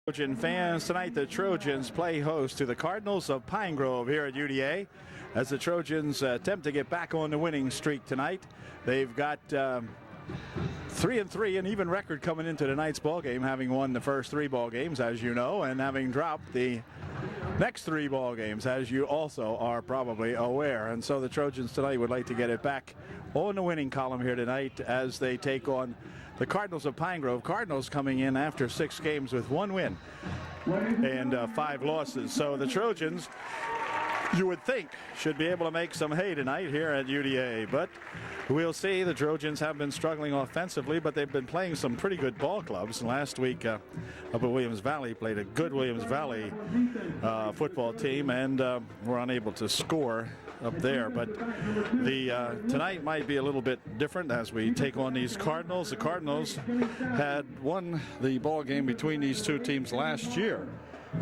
Trojan fans, tonight the Trojans play host to the Cardinals of Pine Grove here at UDA as the Trojans attempt to get back on the winning streak tonight. They've got 3-3, an even record coming into tonight's ball game, having won the first 3 ball games, as you know, and having dropped the next 3 ball games, as you also are probably aware. And so the Trojans tonight would like to get it back on the winning column here tonight as they take on the Cardinals of Pine Grove. Cardinals coming in after 6 games with 1 win and 5 losses. So the Trojans, you would think, should be able to make some hay tonight here at UDA, but we'll see. The Trojans have been struggling offensively, but they've been playing some pretty good ball clubs. Last week up at Williams Valley played a good Williams Valley football team and were unable to score up there. But the tonight might be a little bit different as we take on these Cardinals. The Cardinals had won the ball game between these 2 teams last year.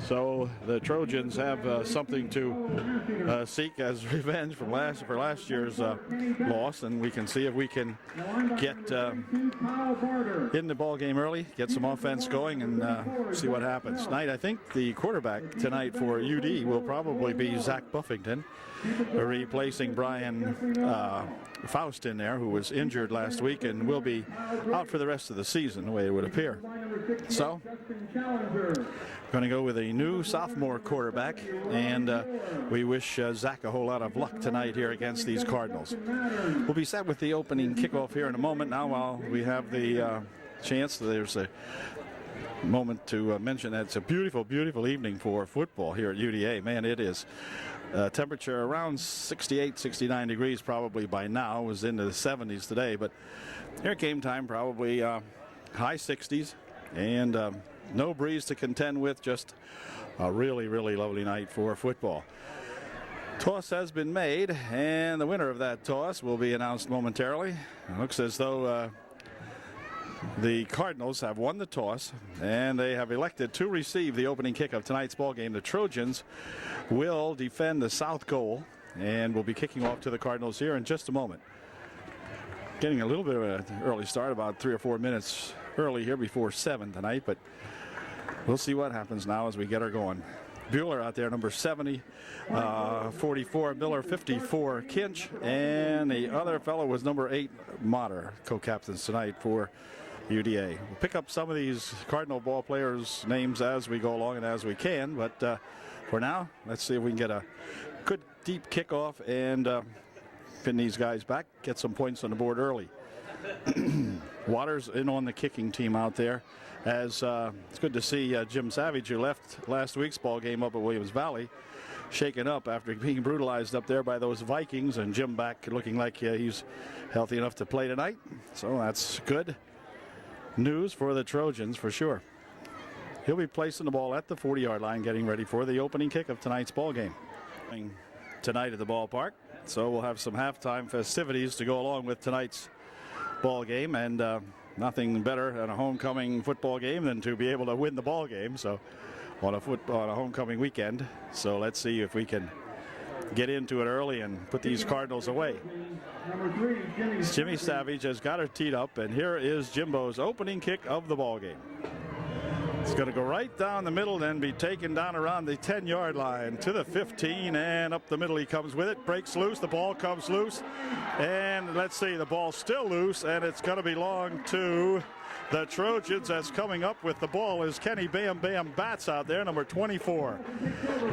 So the Trojans have something to seek as revenge for last year's loss, and we can see if we can get in the ball game early, get some offense going, and see what happens. Tonight, I think the quarterback tonight for UD will probably be Zach Buffington, replacing Brian Faust in there, who was injured last week and will be out for the rest of the season, the way it would appear. So, going to go with a new sophomore quarterback, and we wish Zach a whole lot of luck tonight here against these Cardinals. We'll be set with the opening kickoff here in a moment. Now, while we have the chance, there's a moment to mention that it's a beautiful, beautiful evening for football here at UDA. Man, it is. Temperature around 68, 69 degrees probably by now. It was into the 70s today, but here at game time, probably high 60s and no breeze to contend with. Just a really, really lovely night for football. Toss has been made, and the winner of that toss will be announced momentarily. It looks as though the Cardinals have won the toss, and they have elected to receive the opening kick of tonight's ball game. The Trojans will defend the south goal and will be kicking off to the Cardinals here in just a moment. Getting a little bit of an early start, about 3 or 4 minutes early here before 7 tonight, but we'll see what happens now as we get her going. Bueller out there, number 70, 44 Miller, 54 Kinch, and the other fellow was number 8 Motter, co-captains tonight for UDA. We'll pick up some of these Cardinal ball players' names as we go along and as we can, but for now, let's see if we can get a good deep kickoff and pin these guys back, get some points on the board early. Waters in on the kicking team out there, as it's good to see Jim Savage, who left last week's ball game up at Williams Valley, shaken up after being brutalized up there by those Vikings, and Jim back looking like he's healthy enough to play tonight. So that's good news for the Trojans for sure. He'll be placing the ball at the 40-yard line, getting ready for the opening kick of tonight's ball game. Tonight at the ballpark, so we'll have some halftime festivities to go along with tonight's ball game, and nothing better than a homecoming football game than to be able to win the ball game. So on a homecoming weekend. So let's see if we can get into it early and put these Cardinals away. Jimmy Savage has got her teed up, and here is Jimbo's opening kick of the ball game. It's going to go right down the middle and be taken down around the 10-yard line to the 15, and up the middle he comes with it, breaks loose, the ball comes loose, and let's see, the ball's still loose, and it's going to belong to the Trojans. As coming up with the ball is Kenny Bam Bam Bats out there, number 24,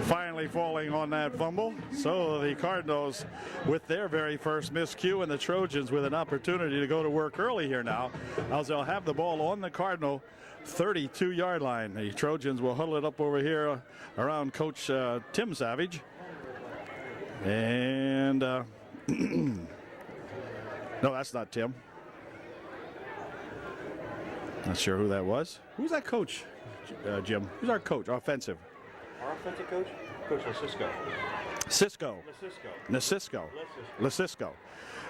finally falling on that fumble. So the Cardinals with their very first miscue, and the Trojans with an opportunity to go to work early here now, as they'll have the ball on the Cardinal 32-yard line. The Trojans will huddle it up over here around Coach Tim Savage. And no, that's not Tim. Not sure who that was. Who's that coach, Jim? Who's our coach, offensive? Our offensive coach? Coach Cisco. Lasisco.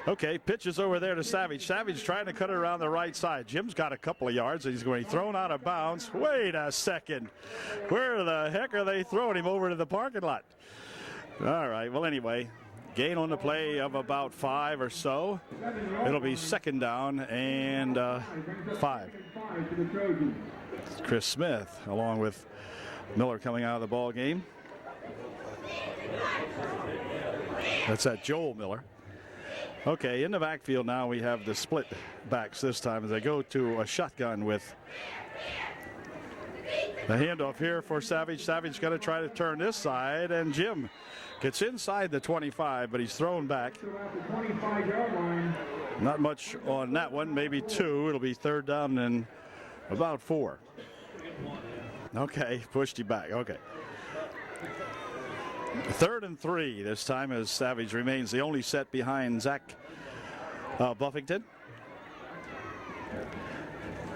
Okay, pitches over there to Savage. Savage trying to cut it around the right side. Jim's got a couple of yards. He's going to be thrown out of bounds. Wait a second. Where the heck are they throwing him over to the parking lot? All right, well, anyway, gain on the play of about 5 or so. It'll be second down and 5. Chris Smith along with Miller coming out of the ball game. That's that Joel Miller. Okay, in the backfield now we have the split backs this time as they go to a shotgun with the handoff here for Savage. Savage got to try to turn this side, and Jim gets inside the 25, but he's thrown back. Not much on that one, maybe 2. It'll be third down and about 4. Okay, pushed him back. Okay. 3rd and 3 this time as Savage remains the only set behind Zach Buffington.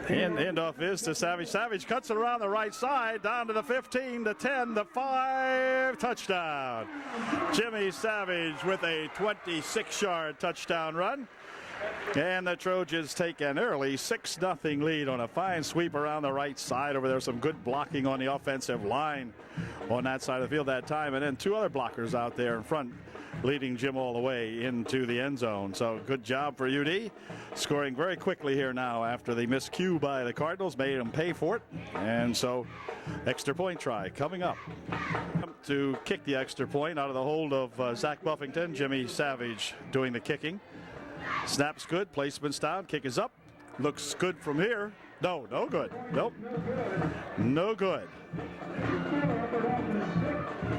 And the handoff is to Savage. Savage cuts it around the right side, down to the 15, the 10, the 5, touchdown. Jimmy Savage with a 26-yard touchdown run. And the Trojans take an early 6-0 lead on a fine sweep around the right side over there. Some good blocking on the offensive line on that side of the field that time. And then 2 other blockers out there in front leading Jim all the way into the end zone. So good job for UD. Scoring very quickly here now after the miscue by the Cardinals made them pay for it. And so extra point try coming up. To kick the extra point out of the hold of Zach Buffington. Jimmy Savage doing the kicking. Snap's good, placement's down, kick is up. Looks good from here. No good. Nope. No good.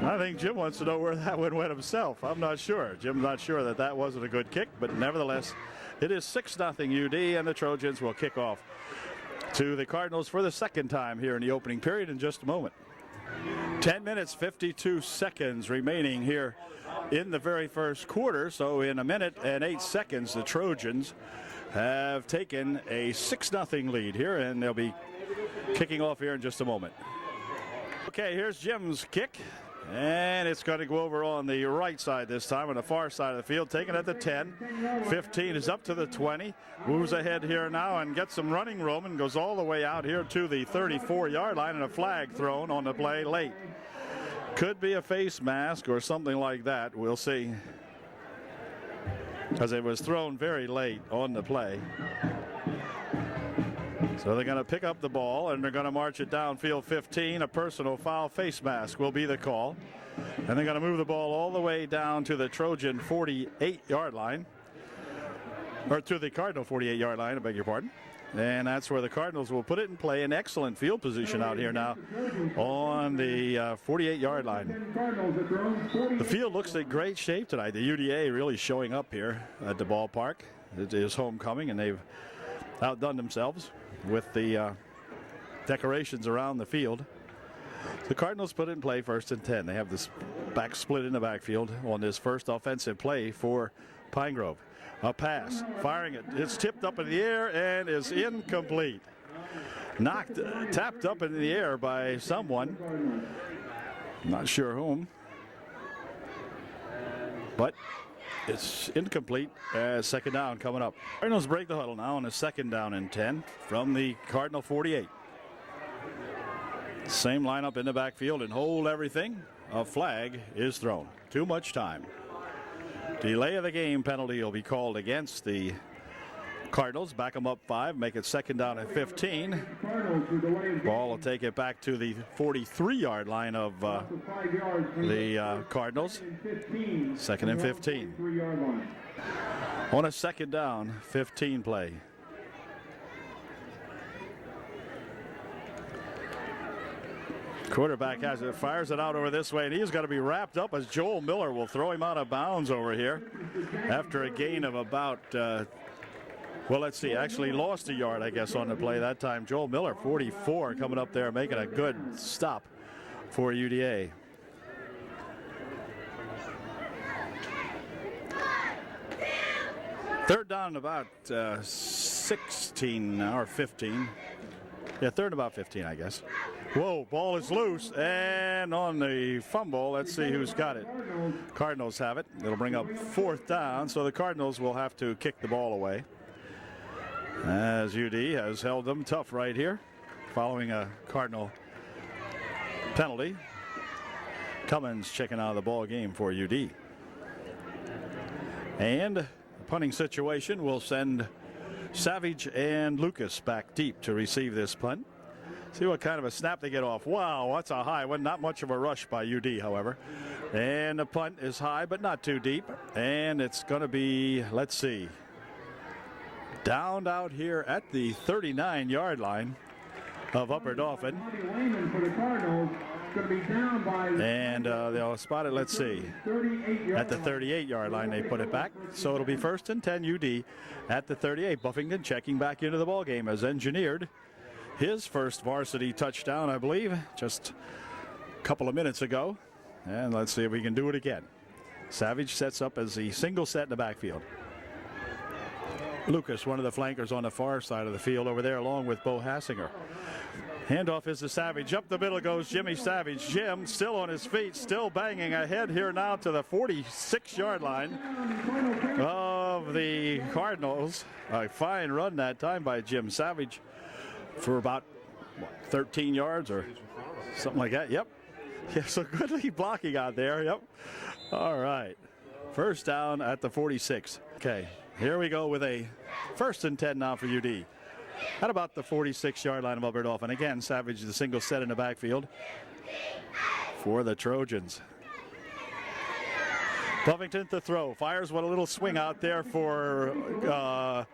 I think Jim wants to know where that one went himself. I'm not sure. Jim's not sure that that wasn't a good kick, but nevertheless, it is 6-0 UD, and the Trojans will kick off to the Cardinals for the second time here in the opening period in just a moment. 10 minutes, 52 seconds remaining here in the very first quarter. So in a minute and 8 seconds, the Trojans have taken a 6-0 lead here, and they'll be kicking off here in just a moment. Okay, here's Jim's kick, and it's going to go over on the right side this time, on the far side of the field, taken at the 10. 15 is up to the 20, moves ahead here now and gets some running room and goes all the way out here to the 34-yard line, and a flag thrown on the play late. Could be a face mask or something like that. We'll see, because it was thrown very late on the play. So they're going to pick up the ball and they're going to march it downfield 15. A personal foul, face mask will be the call. And they're going to move the ball all the way down to the Trojan 48-yard line. Or to the Cardinal 48-yard line, I beg your pardon. And that's where the Cardinals will put it in play. An excellent field position out here now on the 48-yard line. The field looks in great shape tonight. The UDA really showing up here at the ballpark. It is homecoming, and they've outdone themselves with the decorations around the field. The Cardinals put it in play 1st and 10. They have this back split in the backfield on this first offensive play for Pine Grove. A pass, firing it. It's tipped up in the air and is incomplete. Tapped up in the air by someone. Not sure whom. But it's incomplete. Second down coming up. Cardinals break the huddle now on a 2nd down and 10 from the Cardinal 48. Same lineup in the backfield and hold everything. A flag is thrown. Too much time. Delay of the game penalty will be called against the Cardinals. Back them up 5, make it 2nd down and 15. Ball will take it back to the 43-yard line of the Cardinals. 2nd and 15. On a 2nd down, 15 play. Quarterback has it, fires it out over this way, and he's got to be wrapped up as Joel Miller will throw him out of bounds over here after a gain of about, well, let's see, actually lost a yard, I guess, on the play that time. Joel Miller, 44, coming up there, making a good stop for UDA. Third down about 16 or 15. Yeah, 3rd about 15, I guess. Whoa, ball is loose, and on the fumble, let's see who's got it. Cardinals have it. It'll bring up 4th down, so the Cardinals will have to kick the ball away, as UD has held them tough right here following a Cardinal penalty. Cummins checking out of the ball game for UD. And the punting situation will send Savage and Lucas back deep to receive this punt. See what kind of a snap they get off. Wow, that's a high one. Not much of a rush by UD, however. And the punt is high, but not too deep. And it's going to be, let's see, downed out here at the 39-yard line of Upper Dauphin. And they'll spot it, let's see, at the 38-yard line they put it back. So it'll be 1st and 10 UD at the 38. Buffington checking back into the ball game as engineered his first varsity touchdown, I believe, just a couple of minutes ago. And let's see if we can do it again. Savage sets up as the single set in the backfield. Lucas, one of the flankers on the far side of the field over there, along with Bo Hassinger. Handoff is to Savage. Up the middle goes Jimmy Savage. Jim still on his feet, still banging ahead here now to the 46-yard line of the Cardinals. A fine run that time by Jim Savage for about 13 yards or something like that. Yep. Yeah, so good blocking out there. Yep. All right. 1st down at the 46. Okay, here we go with a 1st and 10 now for UD. At about the 46-yard line of Upper Dauphin. Again, Savage the single set in the backfield for the Trojans. Buffington to throw. Fires with a little swing out there for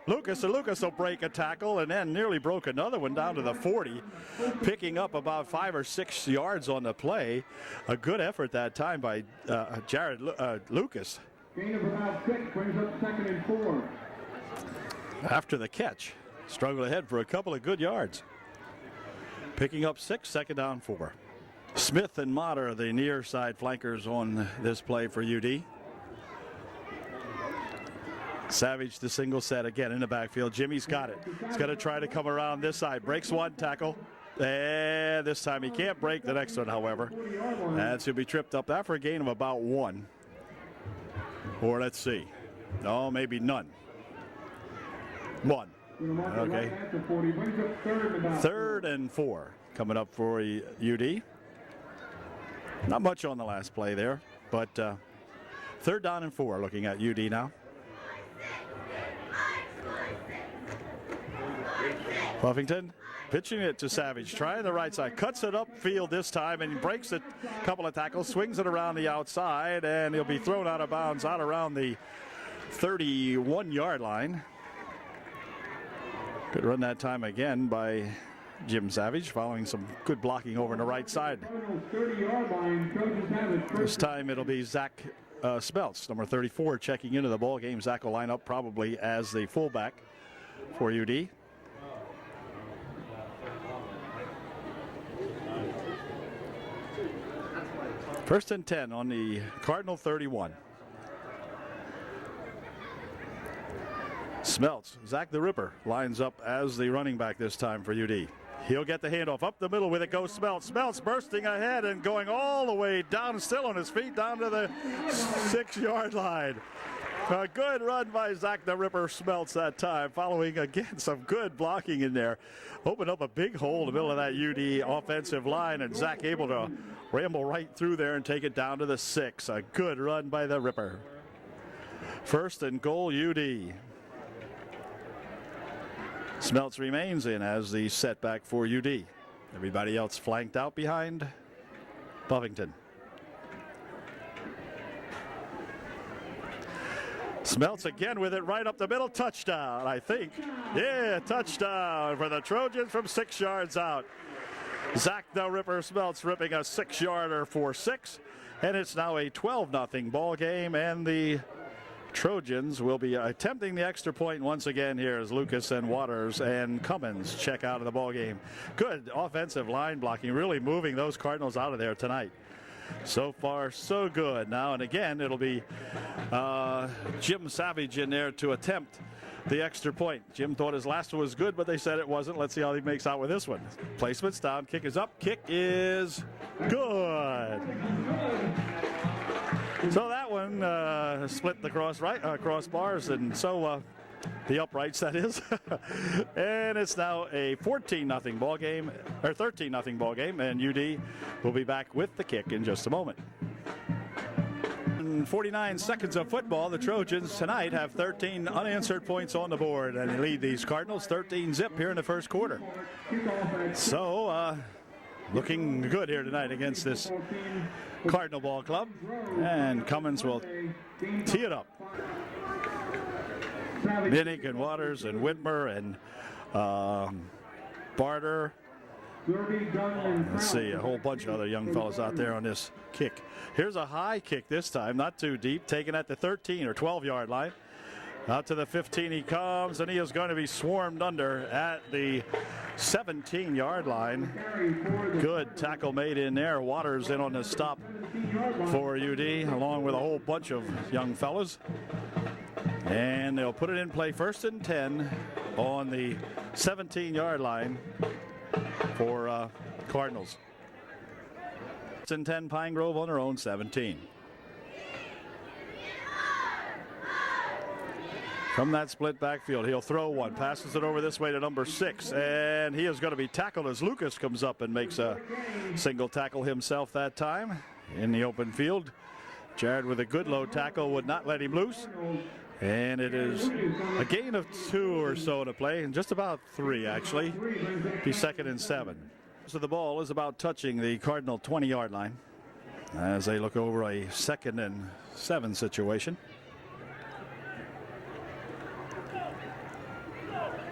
Lucas. And Lucas will break a tackle and then nearly broke another one down to the 40. Picking up about 5 or 6 yards on the play. A good effort that time by Jared Lucas. Gain of about 6 brings up 2nd and 4. After the catch. Struggled ahead for a couple of good yards. Picking up 6, 2nd down 4. Smith and Motter, the near side flankers on this play for UD. Savage the single set again in the backfield. Jimmy's got it. He's got to try to come around this side. Breaks one tackle. And this time he can't break the next one, however. And should be tripped up after a gain of about 1. Or let's see. No, maybe none. 1. Okay. 3rd and 4 coming up for UD. Not much on the last play there, but 3rd down and 4 looking at UD now. Buffington pitching it to Savage, trying the right side, cuts it upfield this time and breaks a couple of tackles, swings it around the outside, and he'll be thrown out of bounds out around the 31-yard line. Good run that time again by Jim Savage, following some good blocking over on the right side. This time it'll be Zach Smeltz, number 34, checking into the ball game. Zach will line up probably as the fullback for UD. First and 10 on the Cardinal 31. Smeltz, Zach the Ripper, lines up as the running back this time for UD. He'll get the handoff. Up the middle with it goes Smeltz. Smeltz bursting ahead and going all the way down, still on his feet, down to the 6-yard line. A good run by Zach the Ripper Smeltz that time, following again some good blocking in there. Opened up a big hole in the middle of that UD offensive line, and Zach able to ramble right through there and take it down to the 6. A good run by the Ripper. 1st and goal UD. Smeltz remains in as the setback for UD. Everybody else flanked out behind Buffington. Smeltz again with it right up the middle. Touchdown, I think. Yeah, touchdown for the Trojans from 6 yards out. Zach the Ripper Smeltz ripping a 6-yarder for 6. And it's now a 12-0 ball game, and the Trojans will be attempting the extra point once again here as Lucas and Waters and Cummins check out of the ball game. Good offensive line blocking, really moving those Cardinals out of there tonight. So far, so good. Now and again, it'll be Jim Savage in there to attempt the extra point. Jim thought his last one was good, but they said it wasn't. Let's see how he makes out with this one. Placement's down, kick is up, kick is good. So that one split the crossbars, and so the uprights, that is. And it's now a 14-0 ball game, or 13-0 ball game, and UD will be back with the kick in just a moment. 149 seconds of football. The Trojans tonight have 13 unanswered points on the board, and they lead these Cardinals 13-zip here in the first quarter. So, looking good here tonight against this Cardinal ball club. And Cummins will tee it up. Minnick and Waters and Whitmer and Barter. Let's see, a whole bunch of other young fellas out there on this kick. Here's a high kick this time, not too deep, taken at the 13 or 12-yard line. Out to the 15 he comes, and he is going to be swarmed under at the 17-yard line. Good tackle made in there. Waters in on the stop for UD, along with a whole bunch of young fellas. And they'll put it in play 1st and 10 on the 17-yard line for Cardinals. 1st and 10, Pine Grove on their own 17. From that split backfield, he'll throw one, passes it over this way to number 6, and he is going to be tackled as Lucas comes up and makes a single tackle himself that time in the open field. Jared with a good low tackle would not let him loose. And it is a gain of 2 or so to play, and just about 3 actually. Be 2nd and 7. So the ball is about touching the Cardinal 20-yard line as they look over a 2nd and 7 situation.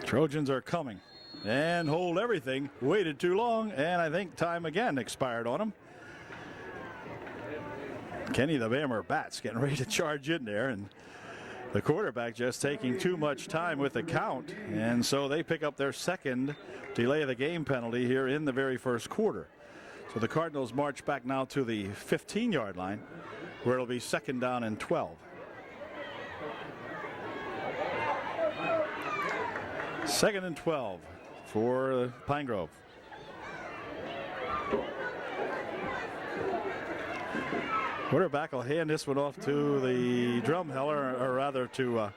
Trojans are coming and hold everything. Waited too long, and I think time again expired on them. Kenny the Bammer Bats getting ready to charge in there, and the quarterback just taking too much time with the count, and so they pick up their 2nd delay of the game penalty here in the very first quarter. So the Cardinals march back now to the 15-yard line, where it'll be 2nd down and 12. 2nd and 12 for Pine Grove. Quarterback will hand this one off to the drumheller, or rather to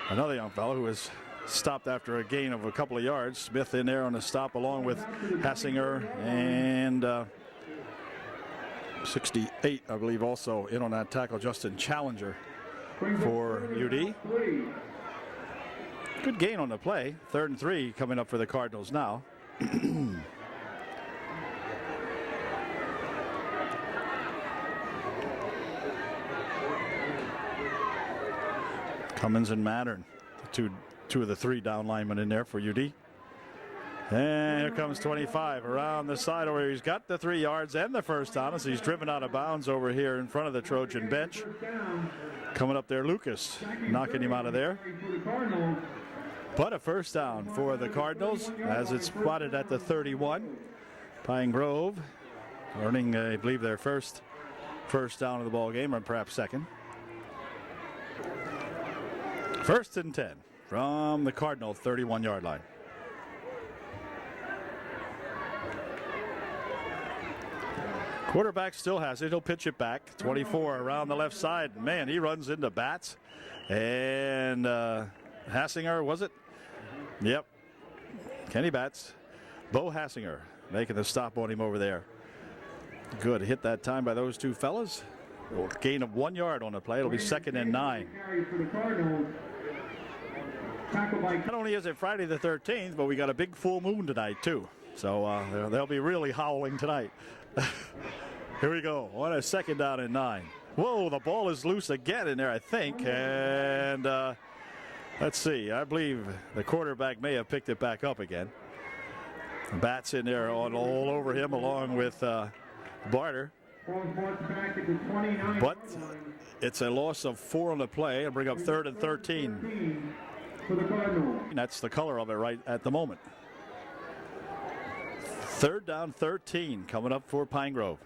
another young fellow who was stopped after a gain of a couple of yards. Smith in there on the stop, along with Hassinger, and 68, I believe, also in on that tackle, Justin Challenger for UD. Good gain on the play. 3rd and 3 coming up for the Cardinals now. Cummins and Mattern, two of the 3 down linemen in there for UD. And here comes 25 around the side where he's got the 3 yards and the first down as he's driven out of bounds over here in front of the Trojan bench. Coming up there, Lucas knocking him out of there. But a first down for the Cardinals as it's spotted at the 31. Pine Grove earning, I believe, their first down of the ball game, or perhaps 2nd. 1st and 10 from the Cardinal 31-yard line. Quarterback still has it. He'll pitch it back. 24 around the left side. Man, he runs into Bats. And Hassinger, was it? Yep. Kenny Bats. Bo Hassinger making the stop on him over there. Good hit that time by those 2 fellas. Gain of 1 yard on the play. It'll be 2nd and 9. Not only is it Friday the 13th, but we got a big full moon tonight too. So they'll be really howling tonight. Here we go on a 2nd down and 9. Whoa, the ball is loose again in there, I think. And let's see. I believe the quarterback may have picked it back up again. Bats in there all over him, along with Barter. But it's a loss of 4 on the play and bring up 3rd and 13. That's the color of it right at the moment. 3rd down 13 coming up for Pine Grove.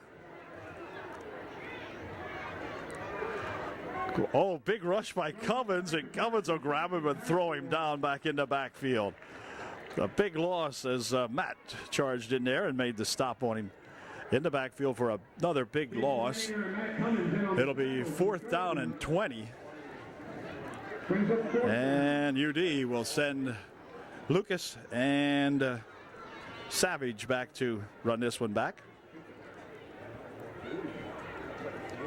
Oh, big rush by Cummins, and Cummins will grab him and throw him down back in the backfield. A big loss as Matt charged in there and made the stop on him in the backfield for another big loss. It'll be 4th down and 20. And UD will send Lucas and Savage back to run this one back.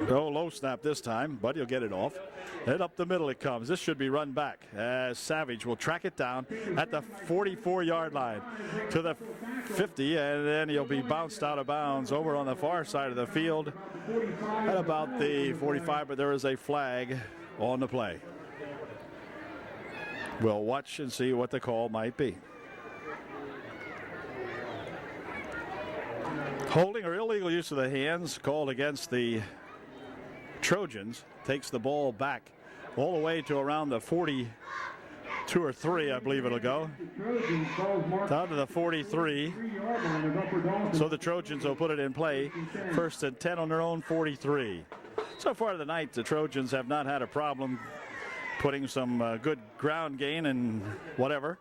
Oh, low snap this time, but he'll get it off. And up the middle it comes. This should be run back as Savage will track it down at the 44-yard line to the 50, and then he'll be bounced out of bounds over on the far side of the field at about the 45, but there is a flag on the play. We'll watch and see what the call might be. Holding or illegal use of the hands called against the Trojans. Takes the ball back all the way to around the 42 or 3, I believe it'll go. Down to the 43. So the Trojans will put it in play. 1st and 10 on their own 43. So far tonight, the Trojans have not had a problem putting some good ground gain and whatever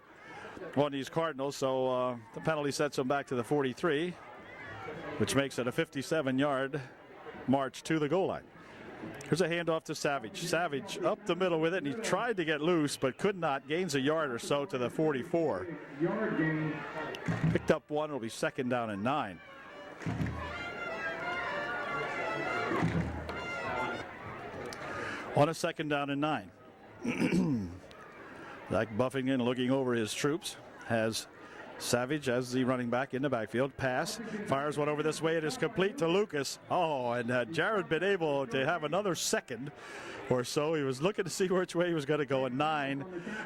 on these Cardinals. So the penalty sets them back to the 43, which makes it a 57-yard march to the goal line. Here's a handoff to Savage. Savage up the middle with it, and he tried to get loose but could not. Gains a yard or so to the 44. Picked up one. It'll be 2nd down and 9. On a 2nd down and 9. Zach Buffington looking over his troops. Has Savage as the running back in the backfield. Pass, fires one over this way. It is complete to Lucas. Oh, and Jared been able to have another second or so. He was looking to see which way he was going to go. And 9,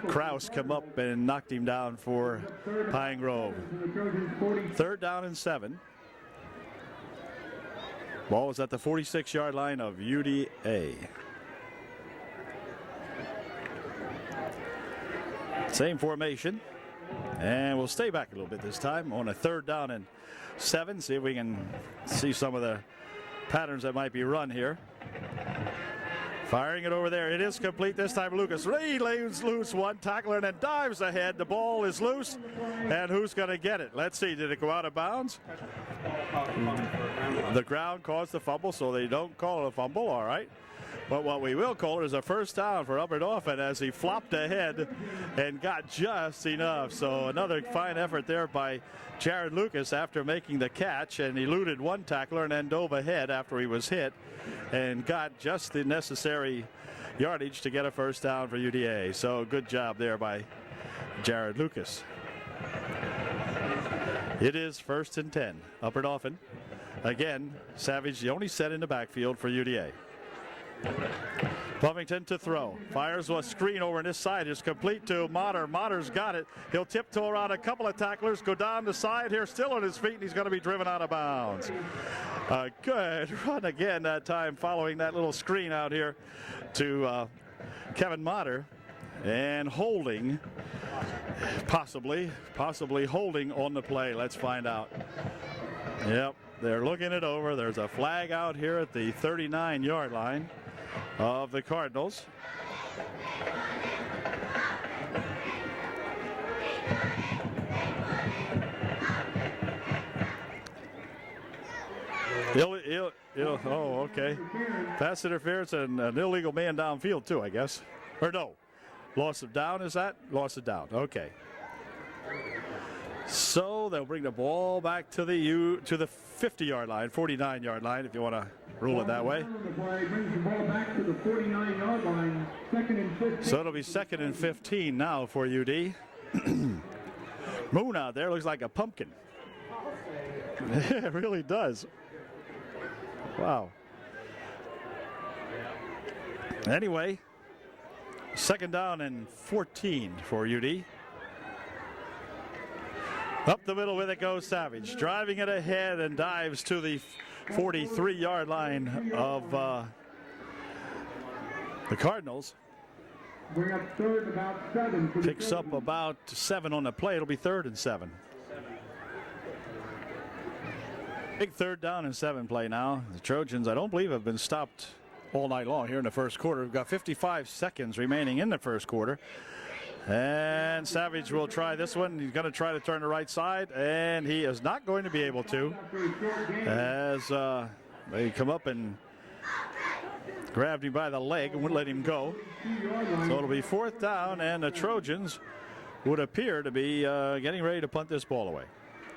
Kraus come up and knocked him down for Pine Grove. 3rd down and 7. Ball was at the 46-yard line of UDA. Same formation. And we'll stay back a little bit this time on a 3rd down and 7. See if we can see some of the patterns that might be run here. Firing it over there. It is complete this time. Lucas Ray lays loose one tackler and then dives ahead. The ball is loose. And who's going to get it? Let's see. Did it go out of bounds? The ground caused the fumble, so they don't call it a fumble. All right. But what we will call it is a 1st down for Upper Dauphin as he flopped ahead and got just enough. So another fine effort there by Jared Lucas after making the catch, and eluded one tackler and then dove ahead after he was hit and got just the necessary yardage to get a 1st down for UDA. So good job there by Jared Lucas. It is 1st and 10. Upper Dauphin. Again, Savage the only set in the backfield for UDA. Buffington to throw. Fires a screen over on this side. It's complete to Motter. Motter's got it. He'll tiptoe around a couple of tacklers, go down the side here, still on his feet, and he's going to be driven out of bounds. Good run again that time following that little screen out here to Kevin Motter. And holding, possibly holding on the play. Let's find out. Yep, they're looking it over. There's a flag out here at the 39-yard line of the Cardinals. Oh, okay. Pass interference and an illegal man downfield too, I guess. Or no, loss of down, is that? Loss of down, okay. So they'll bring the ball back to the 50-yard line, 49-yard line, if you want to rule it that way. So it'll be 2nd and 15 now for UD. Moon out there looks like a pumpkin. It really does. Wow. Anyway, 2nd down and 14 for UD. Up the middle with it goes Savage, driving it ahead and dives to the 43-yard line of the Cardinals. Bring up 3rd, about 7. Picks up about 7 on the play. It'll be 3rd and 7. Big 3rd down and 7 play now. The Trojans, I don't believe, have been stopped all night long here in the first quarter. We've got 55 seconds remaining in the first quarter. And Savage will try this one. He's going to try to turn the right side, and he is not going to be able to, as they come up and grabbed him by the leg and wouldn't let him go. So it'll be 4th down, and the Trojans would appear to be getting ready to punt this ball away.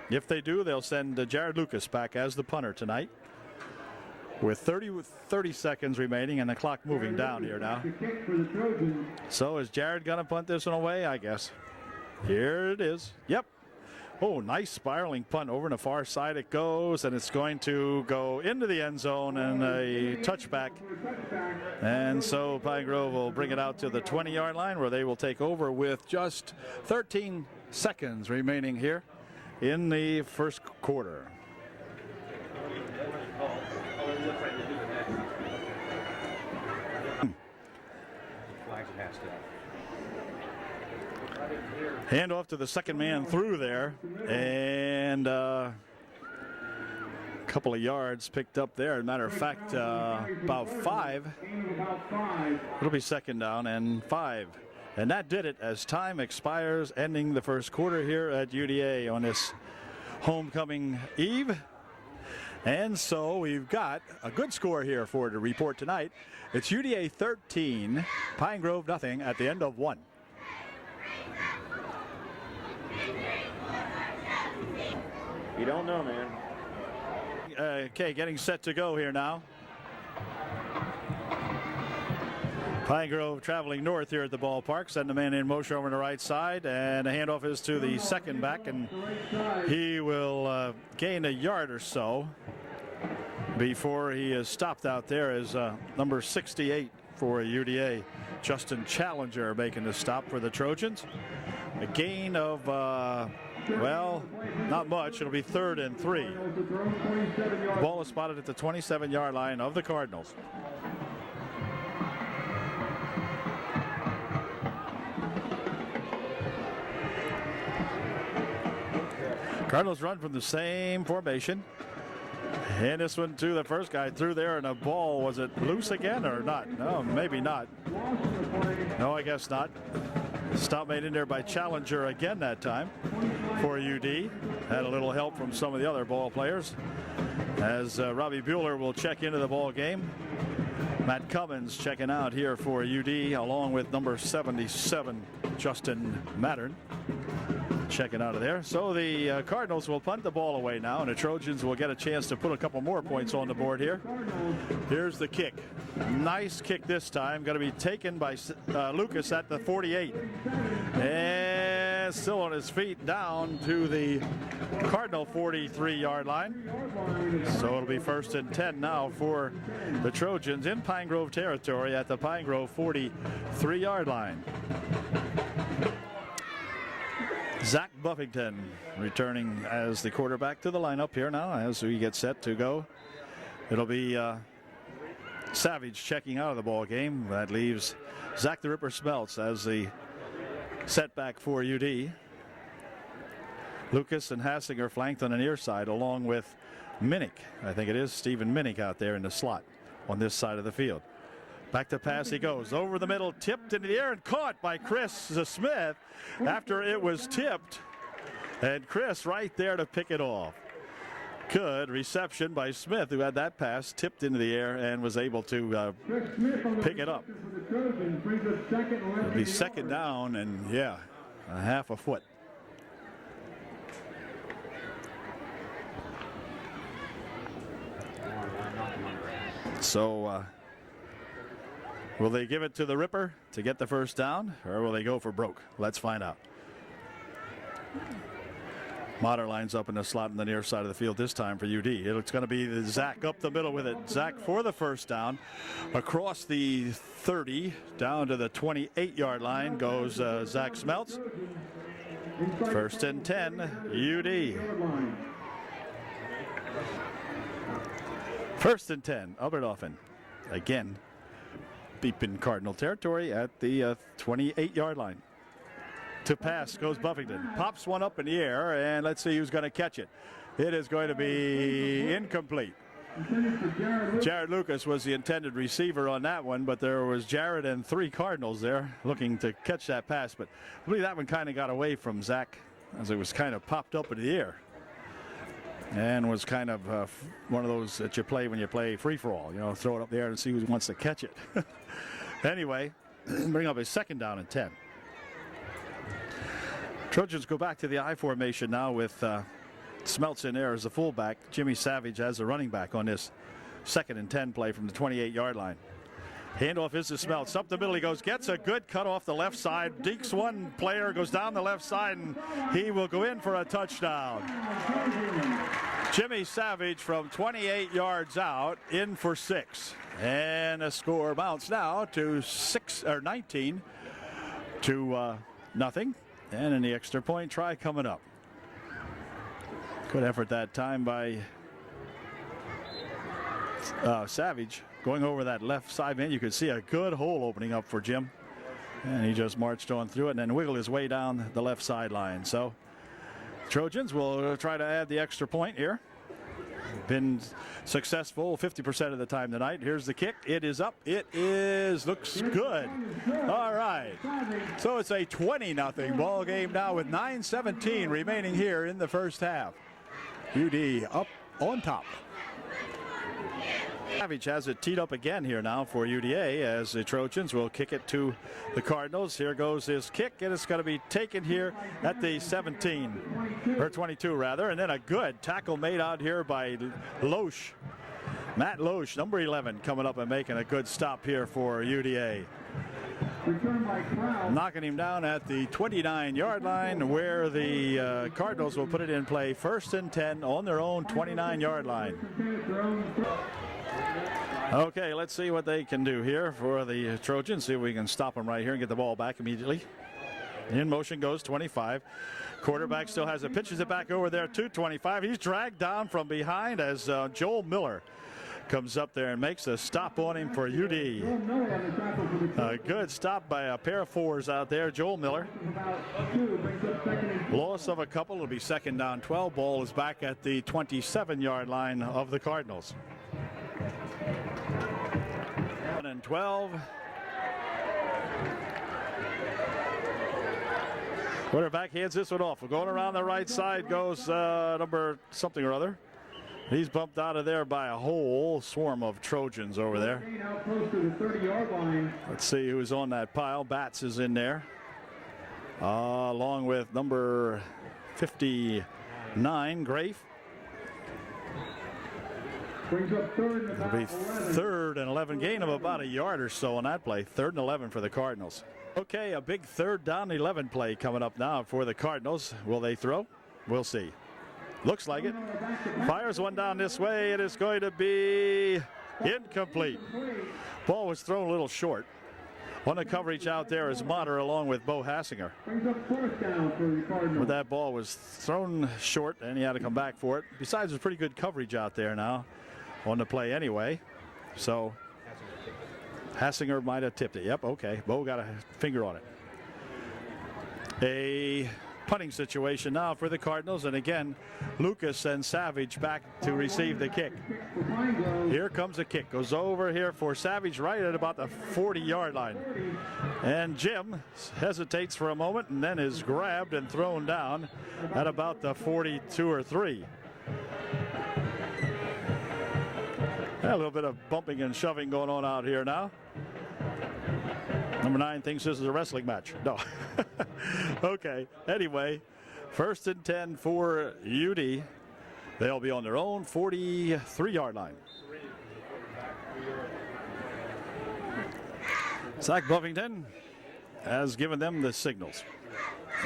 If they do, they'll send Jared Lucas back as the punter tonight. with 30 seconds remaining and the clock moving down here now. So is Jared going to punt this one away? I guess. Here it is. Yep. Oh, nice spiraling punt over on the far side it goes, and it's going to go into the end zone and a touchback. And so Pine Grove will bring it out to the 20-yard line where they will take over with just 13 seconds remaining here in the first quarter. Hand off to the second man through there, and a couple of yards picked up there. As a matter of fact, about 5. It'll be second down and 5. And that did it as time expires, ending the first quarter here at UDA on this homecoming eve. And so we've got a good score here for to report tonight. It's UDA 13, Pine Grove nothing at the end of 1. You don't know, man. Okay, getting set to go here now. Pine Grove traveling north here at the ballpark. Send the man in motion over on the right side, and the handoff is to the second back, and he will gain a yard or so before he is stopped out there as number 68 for UDA, Justin Challenger, making the stop for the Trojans. A gain of well, not much. It'll be 3rd and 3. The ball is spotted at the 27-yard line of the Cardinals. Cardinals run from the same formation. And this one to the first guy through there, and a ball, was it loose again or not? No, maybe not. No, I guess not. Stop made in there by Challenger again that time for UD. Had a little help from some of the other ball players as Robbie Bueller will check into the ball game. Matt Cummins checking out here for UD along with number 77, Justin Mattern. Checking out of there. So the Cardinals will punt the ball away now, and the Trojans will get a chance to put a couple more points on the board here. Here's the kick. Nice kick this time. Going to be taken by Lucas at the 48. And still on his feet down to the Cardinal 43-yard line. So it'll be 1st and 10 now for the Trojans in Pine Grove territory at the Pine Grove 43-yard line. Zach Buffington returning as the quarterback to the lineup here now as we get set to go. It'll be Savage checking out of the ball game. That leaves Zach the Ripper Smeltz as the setback for UD. Lucas and Hassinger flanked on the near side along with Minnick. I think it is Stephen Minnick out there in the slot on this side of the field. Back to pass he goes. Over the middle, tipped into the air and caught by Chris Smith after it was tipped. And Chris right there to pick it off. Good reception by Smith, who had that pass tipped into the air and was able to pick it up. It'll be second down and, yeah, a half a foot. So, will they give it to the Ripper to get the first down, or will they go for broke? Let's find out. Motter lines up in the slot on the near side of the field this time for UD. It's going to be Zach up the middle with it. Zach for the first down. Across the 30 down to the 28-yard line goes Zach Smeltz. 1st and 10, UD. 1st and 10, Albert Dauphin. Again, deep in Cardinal territory at the 28-yard line. To pass goes Buffington. Pops one up in the air, and let's see who's going to catch it. It is going to be incomplete. Jared Lucas was the intended receiver on that one, but there was Jared and 3 Cardinals there looking to catch that pass. But I believe that one kind of got away from Zach as it was kind of popped up in the air. And was kind of one of those that you play when you play free-for-all. You know, throw it up there and see who wants to catch it. Anyway, bring up a 2nd down and 10. Trojans go back to the I formation now with Smeltz in there as the fullback. Jimmy Savage as a running back on this 2nd and 10 play from the 28-yard line. Handoff is to Smeltz. Up the middle he goes. Gets a good cut off the left side. Dekes one player, goes down the left side, and he will go in for a touchdown. Jimmy Savage from 28 yards out, in for 6. And a score mounts now to 19 to nothing. And in the extra point try coming up. Good effort that time by Savage. Going over that left side, man, you could see a good hole opening up for Jim. And he just marched on through it and then wiggled his way down the left sideline. So Trojans will try to add the extra point here. Been successful 50% of the time tonight. Here's the kick. It is up. It is, looks good. All right. So it's a 20-0 ball game now with 9:17 remaining here in the first half. UD up on top. Savage has it teed up again here now for UDA as the Trojans will kick it to the Cardinals. Here goes his kick, and it's going to be taken here at the 17, or 22 rather, and then a good tackle made out here by Loesch. Matt Loesch, number 11, coming up and making a good stop here for UDA. Knocking him down at the 29-yard line where the Cardinals will put it in play 1st and 10 on their own 29-yard line. Okay, let's see what they can do here for the Trojans. See if we can stop them right here and get the ball back immediately. In motion goes 25. Quarterback still has it. Pitches it back over there to 25. He's dragged down from behind as Joel Miller comes up there and makes a stop on him for UD. A good stop by a pair of 4s out there. Joel Miller. Loss of a couple. It'll be 2nd down 12. Ball is back at the 27-yard line of the Cardinals. 1 and 12. Quarterback hands this one off. We're going around the right side goes number something or other. He's bumped out of there by a whole swarm of Trojans over there. Let's see who's on that pile. Batts is in there, along with number 59, Grafe. It'll be 3rd and 11, gain of about a yard or so on that play. 3rd and 11 for the Cardinals. Okay, a big 3rd down 11 play coming up now for the Cardinals. Will they throw? We'll see. Looks like it. Fires one down this way. It is going to be incomplete. Ball was thrown a little short. On the coverage out there is Motter along with Bo Hassinger. But that ball was thrown short and he had to come back for it. Besides, there's pretty good coverage out there now on the play anyway. So Hassinger might have tipped it. Yep, okay. Bo got a finger on it. A punting situation now for the Cardinals, and again Lucas and Savage back to receive the kick. Here comes a kick, goes over here for Savage right at about the 40-yard line, and Jim hesitates for a moment and then is grabbed and thrown down at about the 42 or 3. A little bit of bumping and shoving going on out here now. Number 9 thinks this is a wrestling match. No. Okay. Anyway, 1st and 10 for UD. They'll be on their own 43-yard line. Zach Buffington has given them the signals.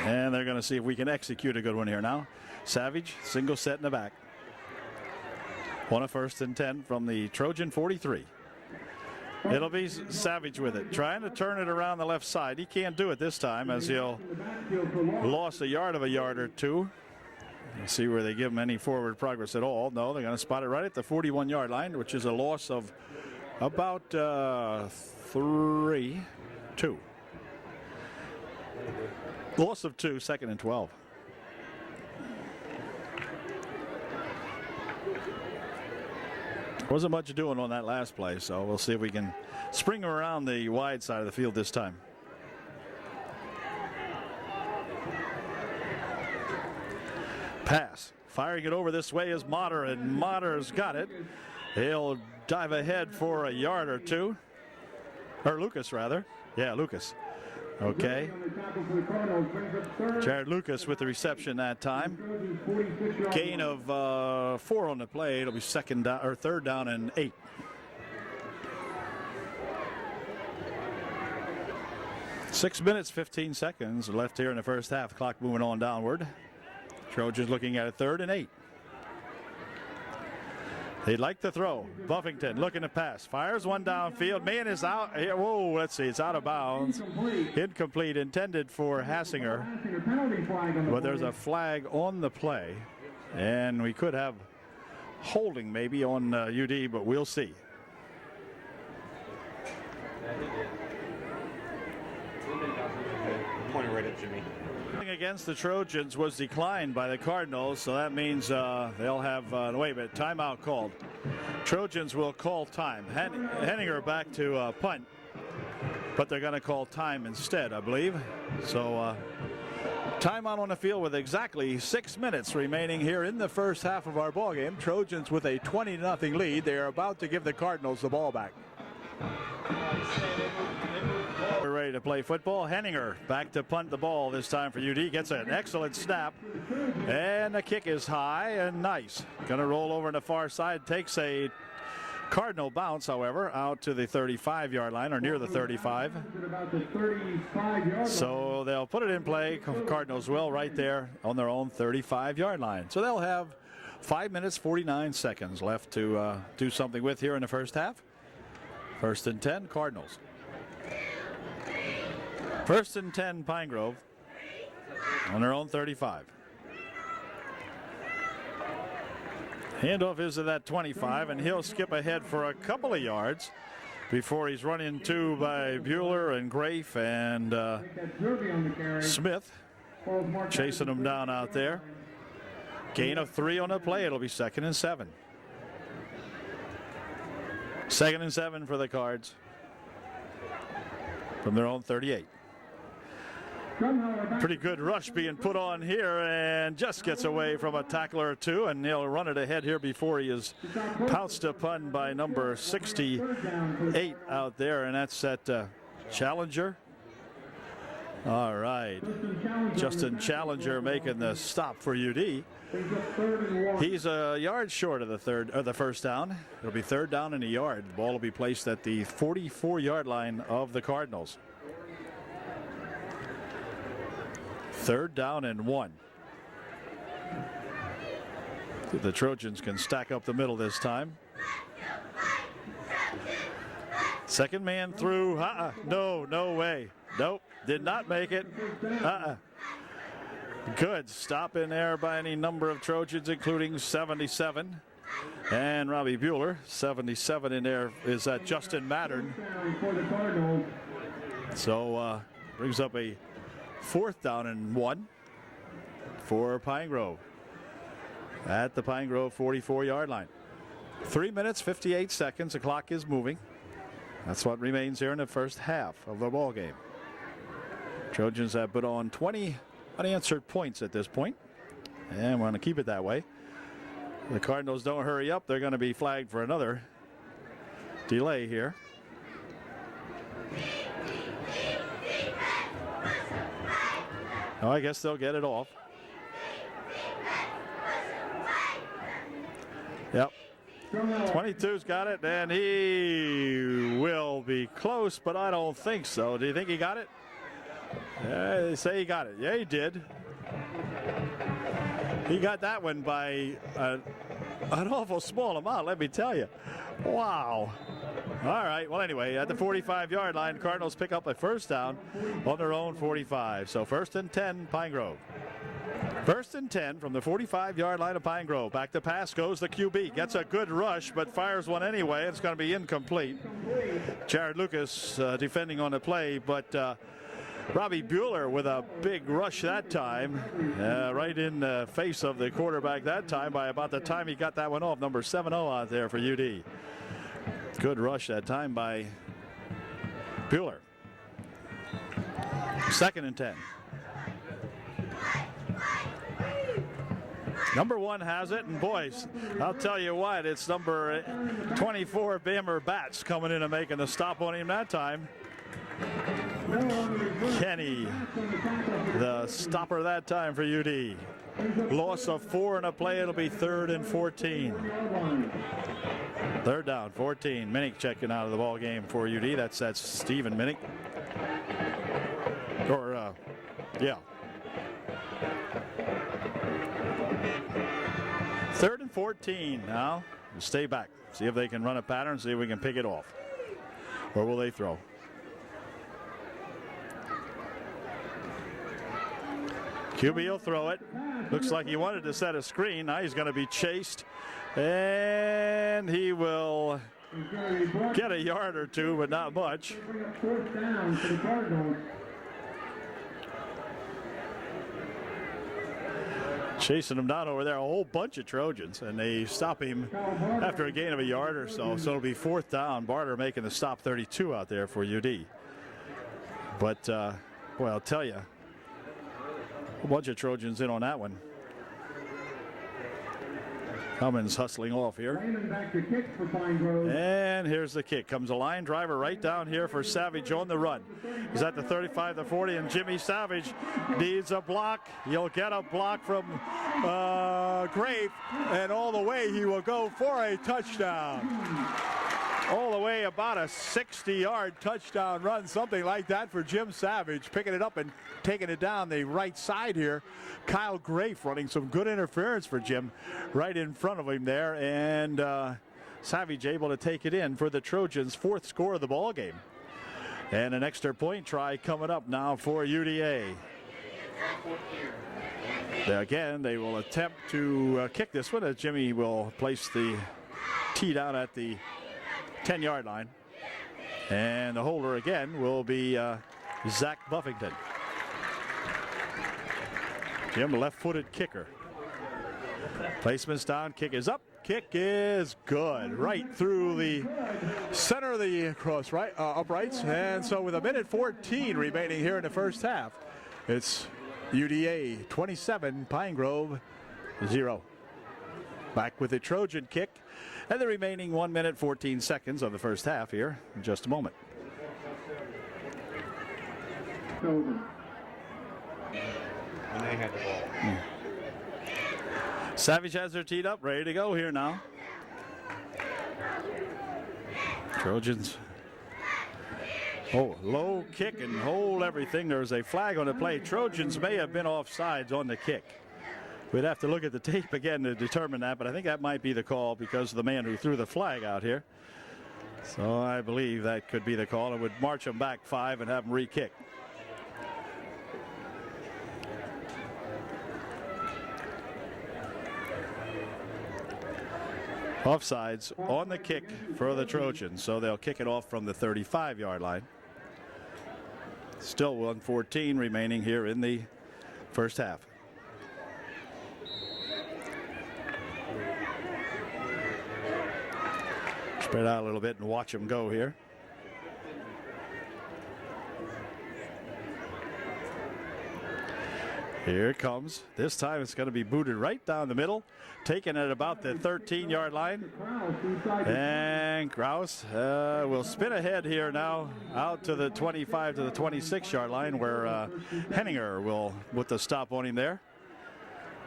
And they're going to see if we can execute a good one here now. Savage, single set in the back. On a 1st and 10 from the Trojan 43. It'll be Savage with it, trying to turn it around the left side. He can't do it this time as he'll lost a yard or two. Let's see where they give him any forward progress at all. No, they're going to spot it right at the 41-yard line, which is a loss of about 2. Loss of 2, 2nd and 12. Wasn't much doing on that last play, so we'll see if we can spring around the wide side of the field this time. Pass. Firing it over this way is Motter, and Motter's got it. He'll dive ahead for a yard or two. Or Lucas, rather. Yeah, Lucas. Okay. On the tackle for the Cardinals brings up third. Jared Lucas with the reception that time. Trojans 46-yard Gain line. of 4 on the play. It'll be third down and 8. Six minutes, 15 seconds left here in the first half. Clock moving on downward. Trojans looking at a 3rd and 8. They'd like to throw. Buffington looking to pass. Fires one downfield. Man is out. Whoa, let's see. It's out of bounds. Incomplete. Intended for Hassinger. Penalty flag on the But there's play. a flag on the play. And we could have holding maybe on UD, but we'll see. Pointing right at Jimmy. Against the Trojans was declined by the Cardinals, so that means they'll have wait a minute, timeout called. Trojans will call time. Henninger back to punt, but they're going to call time instead, I believe. So timeout on the field with exactly 6 minutes remaining here in the first half of our ball game. Trojans with a 20-0 lead. They are about to give the Cardinals the ball back. We're ready to play football. Henninger back to punt the ball this time for UD. Gets an excellent snap. And the kick is high and nice. Going to roll over on the far side. Takes a Cardinal bounce, however, out to the 35-yard line or near the 35. About the 35-yard So they'll put it in play. Cardinals will right there on their own 35-yard line. So they'll have 5 minutes, 49 seconds left to do something with here in the first half. 1st and 10, Cardinals. 1st and 10, Pine Grove on their own 35. Handoff is to that 25, and he'll skip ahead for a couple of yards before he's run into by Bueller and Grafe and Smith chasing him down out there. Gain of 3 on the play. It'll be 2nd and 7. 2nd and 7 for the Cards from their own 38. Pretty good rush being put on here, and just gets away from a tackler or two, and he'll run it ahead here before he is pounced upon by number 68 out there, and that's that Challenger. All right, Justin Challenger making the stop for UD. He's a yard short of the first down. It'll be 3rd down and a yard. The ball will be placed at the 44-yard line of the Cardinals. 3rd down and 1. The Trojans can stack up the middle this time. Second man through. No way. Nope. Did not make it. Good stop in there by any number of Trojans, including 77. And Robbie Bueller. 77 in there is that Justin Mattern. So brings up a 4th down and 1 for Pine Grove at the Pine Grove 44-yard line. 3 minutes, 58 seconds. The clock is moving. That's what remains here in the first half of the ball game. Trojans have put on 20 unanswered points at this point, and we're going to keep it that way. The Cardinals don't hurry up. They're going to be flagged for another delay here. Oh, I guess they'll get it off. Yep. 22's got it, and he will be close, but I don't think so. Do you think he got it? Yeah, they say he got it. Yeah, he did. He got that one by an awful small amount, let me tell you. Wow. All right. Well, anyway, at the 45-yard line, Cardinals pick up a 1st down on their own 45. So 1st and 10, Pine Grove. 1st and 10 from the 45-yard line of Pine Grove. Back to pass goes the QB. Gets a good rush, but fires one anyway. It's going to be incomplete. Jared Lucas defending on the play, but Robbie Bueller with a big rush that time, right in the face of the quarterback that time by about the time he got that one off. Number 7-0 out there for UD. Good rush that time by Bueller. 2nd and 10. Number 1 has it, and boys, I'll tell you what, it's number 24, Bammer Batts, coming in and making the stop on him that time. Kenny, the stopper that time for UD. Loss of 4 in a play. It'll be 3rd and 14. 3rd down, 14. Minnick checking out of the ball game for UD. That's Stephen Minnick. Yeah. 3rd and 14 now. Stay back. See if they can run a pattern. See if we can pick it off. Or will they throw? QB will throw it. Looks like he wanted to set a screen. Now he's going to be chased. And he will get a yard or two, but not much. 4th down for the Cardinals. Chasing him down over there, a whole bunch of Trojans, and they stop him after a gain of a yard or so. So it'll be 4th down. Barter making the stop, 32 out there for UD. But, boy, I'll tell you, a bunch of Trojans in on that one. Cummins hustling off here. Back to kick for Pine Grove. And here's the kick. Comes a line driver right down here for Savage on the run. He's at the 35, the 40, and Jimmy Savage needs a block. He'll get a block from Grape, and all the way he will go for a touchdown. All the way about a 60-yard touchdown run, something like that for Jim Savage, picking it up and taking it down the right side here. Kyle Grafe running some good interference for Jim right in front of him there, and Savage able to take it in for the Trojans' 4th score of the ball game. And an extra point try coming up now for UDA. Again, they will attempt to kick this one as Jimmy will place the tee down at the 10-yard line. And the holder again will be Zach Buffington. Jim, left-footed kicker. Placement's down, kick is up. Kick is good, right through the center of the cross uprights. And so with 1:14 remaining here in the first half, it's UDA 27, Pine Grove 0. Back with the Trojan kick and the remaining 1:14 of the first half here in just a moment. And they had the ball. Savage has her teed up, ready to go here now. Trojans. Oh, low kick and hold everything. There's a flag on the play. Trojans may have been offsides on the kick. We'd have to look at the tape again to determine that, but I think that might be the call because of the man who threw the flag out here. So I believe that could be the call. It would march them back 5 and have them re-kick. Offsides on the kick for the Trojans, so they'll kick it off from the 35-yard line. Still 1:14 remaining here in the first half. Spread out a little bit and watch them go here. Here it comes. This time it's going to be booted right down the middle, taken at about the 13-yard line. And Kraus will spin ahead here now out to the 25 to the 26-yard line where Henninger will put the stop on him there.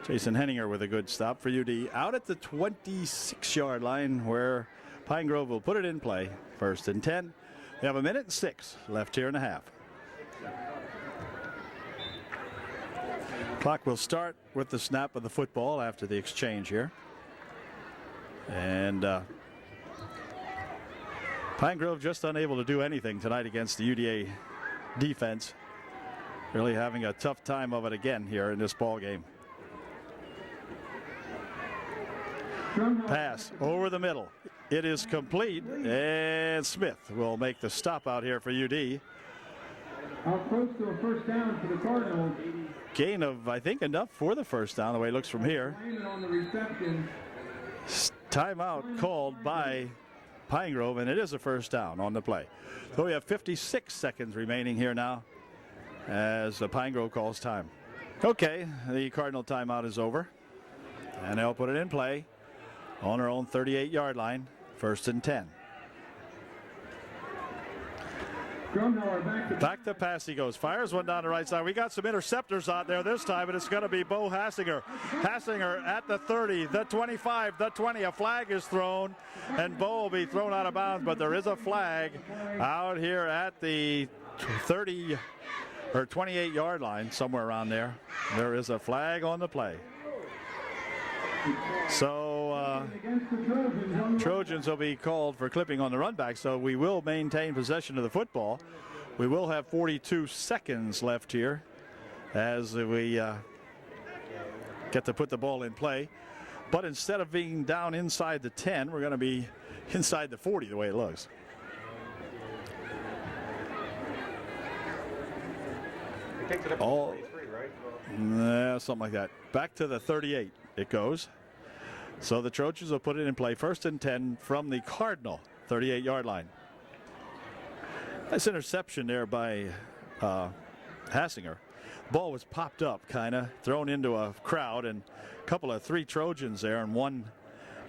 Jason Henninger with a good stop for UD out at the 26-yard line where Pine Grove will put it in play. 1st and 10. They have 1:06 left here in the half. Clock will start with the snap of the football after the exchange here. And Pine Grove just unable to do anything tonight against the UDA defense. Really having a tough time of it again here in this ball game. Pass over the middle. It is complete, and Smith will make the stop out here for UD. Close to a 1st down for the Cardinals. Gain of, I think, enough for the 1st down, the way it looks from here. On the reception. Timeout called by Pine Grove, and it is a 1st down on the play. So we have 56 seconds remaining here now as Pine Grove calls time. Okay, the Cardinal timeout is over, and they'll put it in play on their own 38-yard line, 1st and 10. Back to pass he goes. Fires one down the right side. We got some interceptors out there this time, and it's going to be Bo Hassinger. Hassinger at the 30, the 25, the 20. A flag is thrown, and Bo will be thrown out of bounds, but there is a flag out here at the 30 or 28-yard line, somewhere around there. There is a flag on the play. So Trojans will be called for clipping on the run back, so we will maintain possession of the football. We will have 42 seconds left here as we get to put the ball in play. But instead of being down inside the 10, we're going to be inside the 40 the way it looks. All, something like that. Back to the 38 it goes. So the Trojans will put it in play. 1st and 10 from the Cardinal 38-yard line. Nice interception there by Hassinger. Ball was popped up, kind of thrown into a crowd, and a couple of 3 Trojans there and 1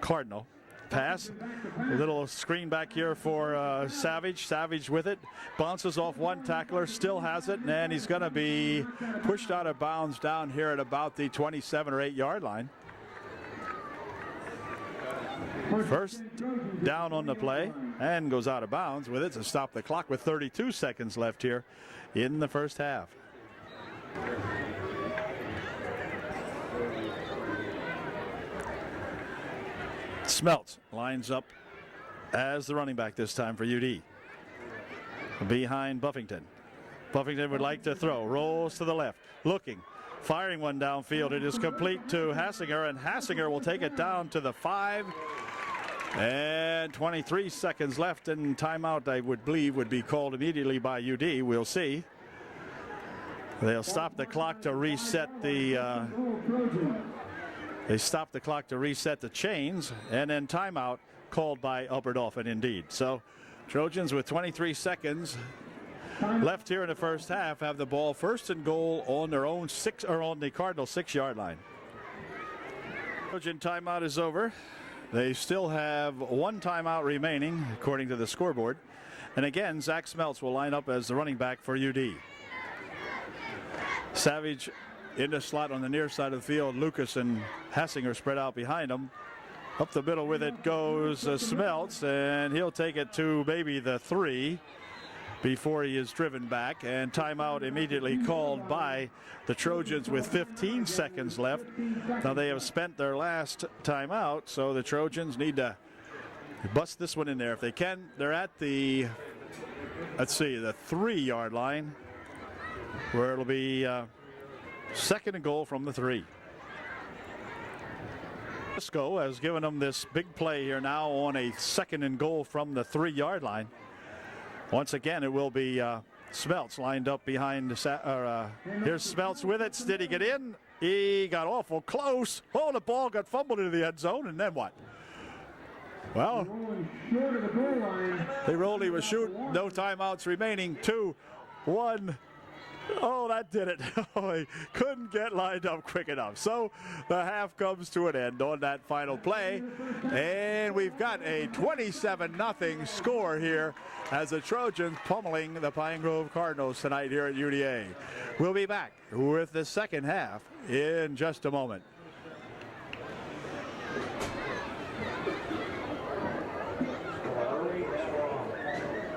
Cardinal. Pass, a little screen back here for Savage. Savage with it, bounces off 1 tackler, still has it, and he's going to be pushed out of bounds down here at about the 27 or 8-yard line. First down on the play, and goes out of bounds with it to stop the clock with 32 seconds left here in the first half. Smeltz lines up as the running back this time for UD. Behind Buffington. Buffington would like to throw, rolls to the left, looking, firing one downfield. It is complete to Hassinger, and Hassinger will take it down to the 5. And 23 seconds left, and timeout, I would believe, would be called immediately by UD. We'll see. They'll stop the clock to reset the the chains, and then timeout called by Upper Dauphin indeed. So Trojans with 23 seconds left here in the first half have the ball 1st and goal on their own 6 or on the Cardinal 6-yard line. Trojan timeout is over. They still have 1 timeout remaining according to the scoreboard. And again, Zach Smeltz will line up as the running back for UD. Savage in the slot on the near side of the field. Lucas and Hassinger spread out behind him. Up the middle with it goes Smeltz, and he'll take it to maybe the 3 before he is driven back, and timeout immediately called by the Trojans with 15 seconds left. Now they have spent their last timeout, so the Trojans need to bust this one in there if they can. They're at the, let's see, the 3-yard line, where it'll be 2nd and goal from the 3. Frisco has given them this big play here now on a 2nd and goal from the 3-yard line. Once again, it will be Smeltz lined up behind. Here's Smeltz with it. Did he get in? He got awful close. Oh, the ball got fumbled into the end zone, and then what? Well, they rolled. He was shooting. No timeouts remaining. 2, 1. Oh, that did it. Oh, he couldn't get lined up quick enough. So the half comes to an end on that final play. And we've got a 27-0 score here as the Trojans pummeling the Pine Grove Cardinals tonight here at UDA. We'll be back with the second half in just a moment.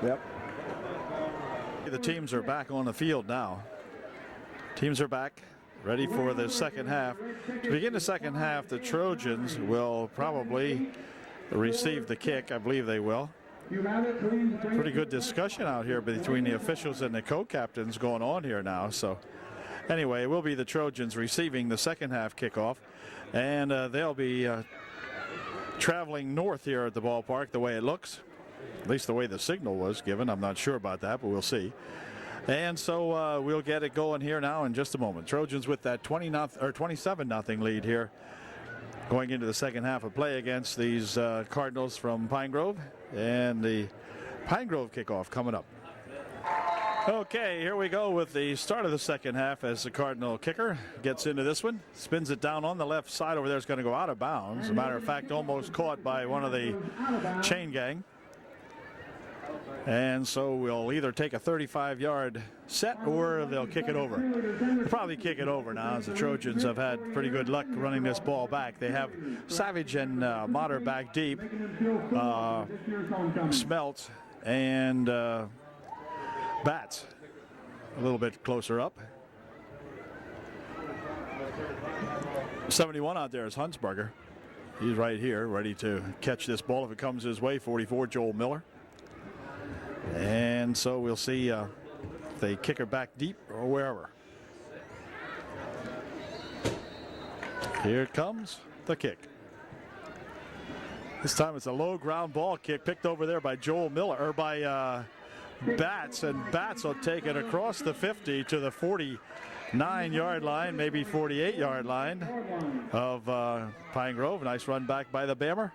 Yep. The teams are back on the field now. Teams are back, ready for the second half. To begin the second half, the Trojans will probably receive the kick. I believe they will. Pretty good discussion out here between the officials and the co-captains going on here now. So anyway, it will be the Trojans receiving the second half kickoff, and they'll be traveling north here at the ballpark the way it looks. At least the way the signal was given. I'm not sure about that, but we'll see. And so we'll get it going here now in just a moment. Trojans with that 27-0 lead here going into the second half of play against these Cardinals from Pine Grove, and the Pine Grove kickoff coming up. Okay, here we go with the start of the second half as the Cardinal kicker gets into this one. Spins it down on the left side over there. It's going to go out of bounds. As a matter of fact, almost caught by one of the chain gang. And so we'll either take a 35-yard set or they'll kick it over. They'll probably kick it over now, as the Trojans have had pretty good luck running this ball back. They have Savage and Motter back deep, Smelt and Bats a little bit closer up. 71 out there is Huntsberger. He's right here, ready to catch this ball if it comes his way. 44, Joel Miller. And so we'll see if they kick her back deep or wherever. Here comes the kick. This time it's a low ground ball kick picked over there by Joel Miller, or by Bats, and Bats will take it across the 50 to the 49-yard line, maybe 48-yard line of Pine Grove. Nice run back by the Bammer.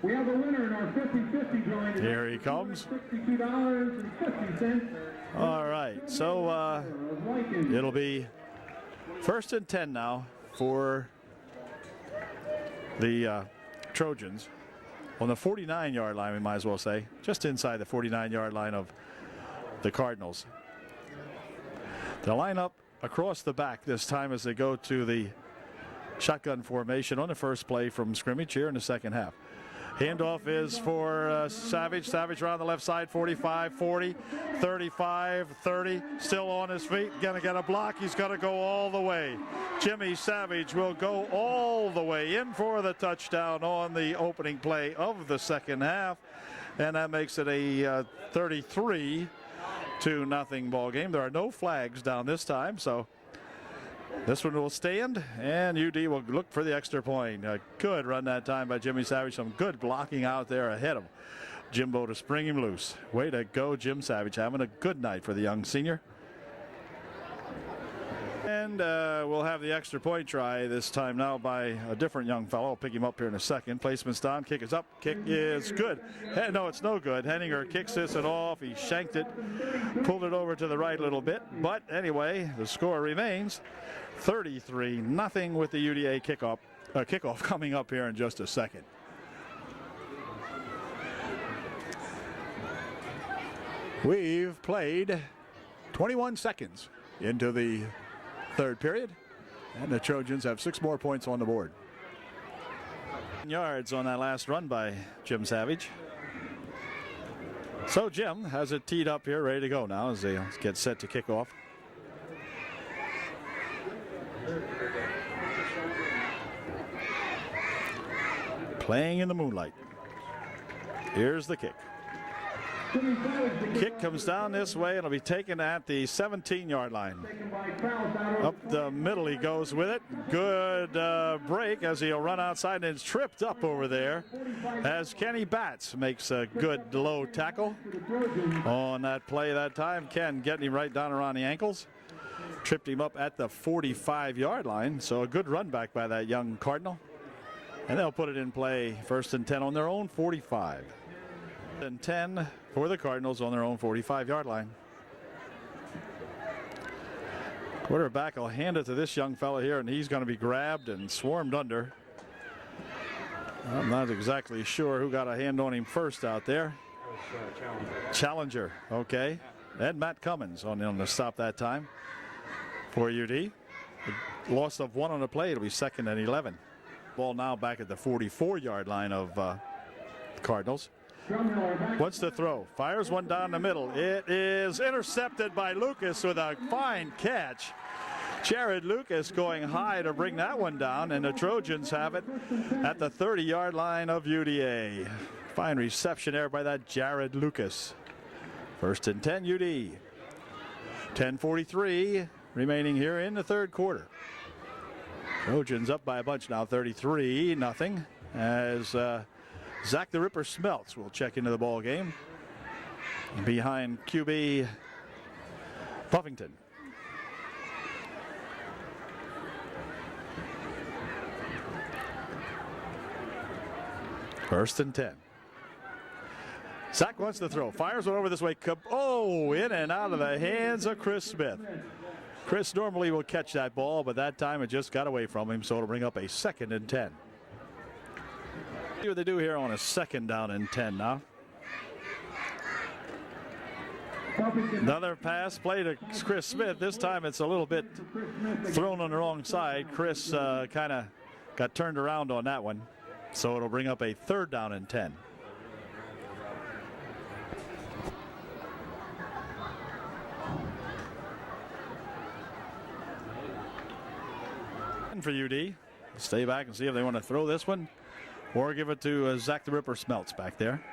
We have a winner in our 50-50 drawing. Here he comes. $62.50. All right, so it'll be 1st and 10 now for the Trojans on the 49-yard line, we might as well say, just inside the 49-yard line of the Cardinals. They'll line up across the back this time as they go to the shotgun formation on the first play from scrimmage here in the second half. Handoff is for Savage. Savage around the left side, 45, 40, 35, 30. Still on his feet. Gonna get a block. He's gonna go all the way. Jimmy Savage will go all the way in for the touchdown on the opening play of the second half. And that makes it a 33-0 ball game. There are no flags down this time, so this one will stand, and UD will look for the extra point. A good run that time by Jimmy Savage. Some good blocking out there ahead of Jimbo to spring him loose. Way to go, Jim Savage. Having a good night for the young senior. And we'll have the extra point try this time now by a different young fellow. I'll pick him up here in a second. Placement's down. Kick is up. Kick is good. No, it's no good. Henninger kicks this and off. He shanked it. Pulled it over to the right a little bit. But anyway, the score remains 33-0 with the UDA kickoff coming up here in just a second. We've played 21 seconds into the third period, and the Trojans have 6 more points on the board. Yards on that last run by Jim Savage. So Jim has it teed up here, ready to go now as they get set to kick off. Playing in the moonlight. Here's the kick. Kick comes down this way. It'll be taken at the 17-yard line. Up the middle he goes with it. Good break as he'll run outside, and it's tripped up over there as Kenny Batts makes a good low tackle on that play that time. Ken getting him right down around the ankles. Tripped him up at the 45-yard line. So a good run back by that young Cardinal. And they'll put it in play 1st and 10 on their own 45. And 10 for the Cardinals on their own 45-yard line. Quarterback will hand it to this young fella here, and he's going to be grabbed and swarmed under. I'm not exactly sure who got a hand on him first out there. Challenger, okay. And Matt Cummins on the stop that time for UD. A loss of 1 on the play. It'll be 2nd and 11. Ball now back at the 44-yard line of the Cardinals. Wants to throw. Fires one down the middle. It is intercepted by Lucas with a fine catch. Jared Lucas going high to bring that one down, and the Trojans have it at the 30-yard line of UDA. Fine reception there by that Jared Lucas. 1st and 10 UD. 10:43 remaining here in the third quarter. Trojans up by a bunch now, 33-0, as Zach the Ripper Smelts will check into the ball game behind QB Buffington. First and 10. Zach wants to throw. Fires one over this way. Oh, in and out of the hands of Chris Smith. Chris normally will catch that ball, but that time it just got away from him, so it'll bring up a 2nd and 10. See what they do here on a 2nd down and 10 now. Another pass play to Chris Smith. This time it's a little bit thrown on the wrong side. Chris kind of got turned around on that one. So it'll bring up a 3rd down and 10. For UD, stay back and see if they want to throw this one or give it to Zach the Ripper Smeltz back there.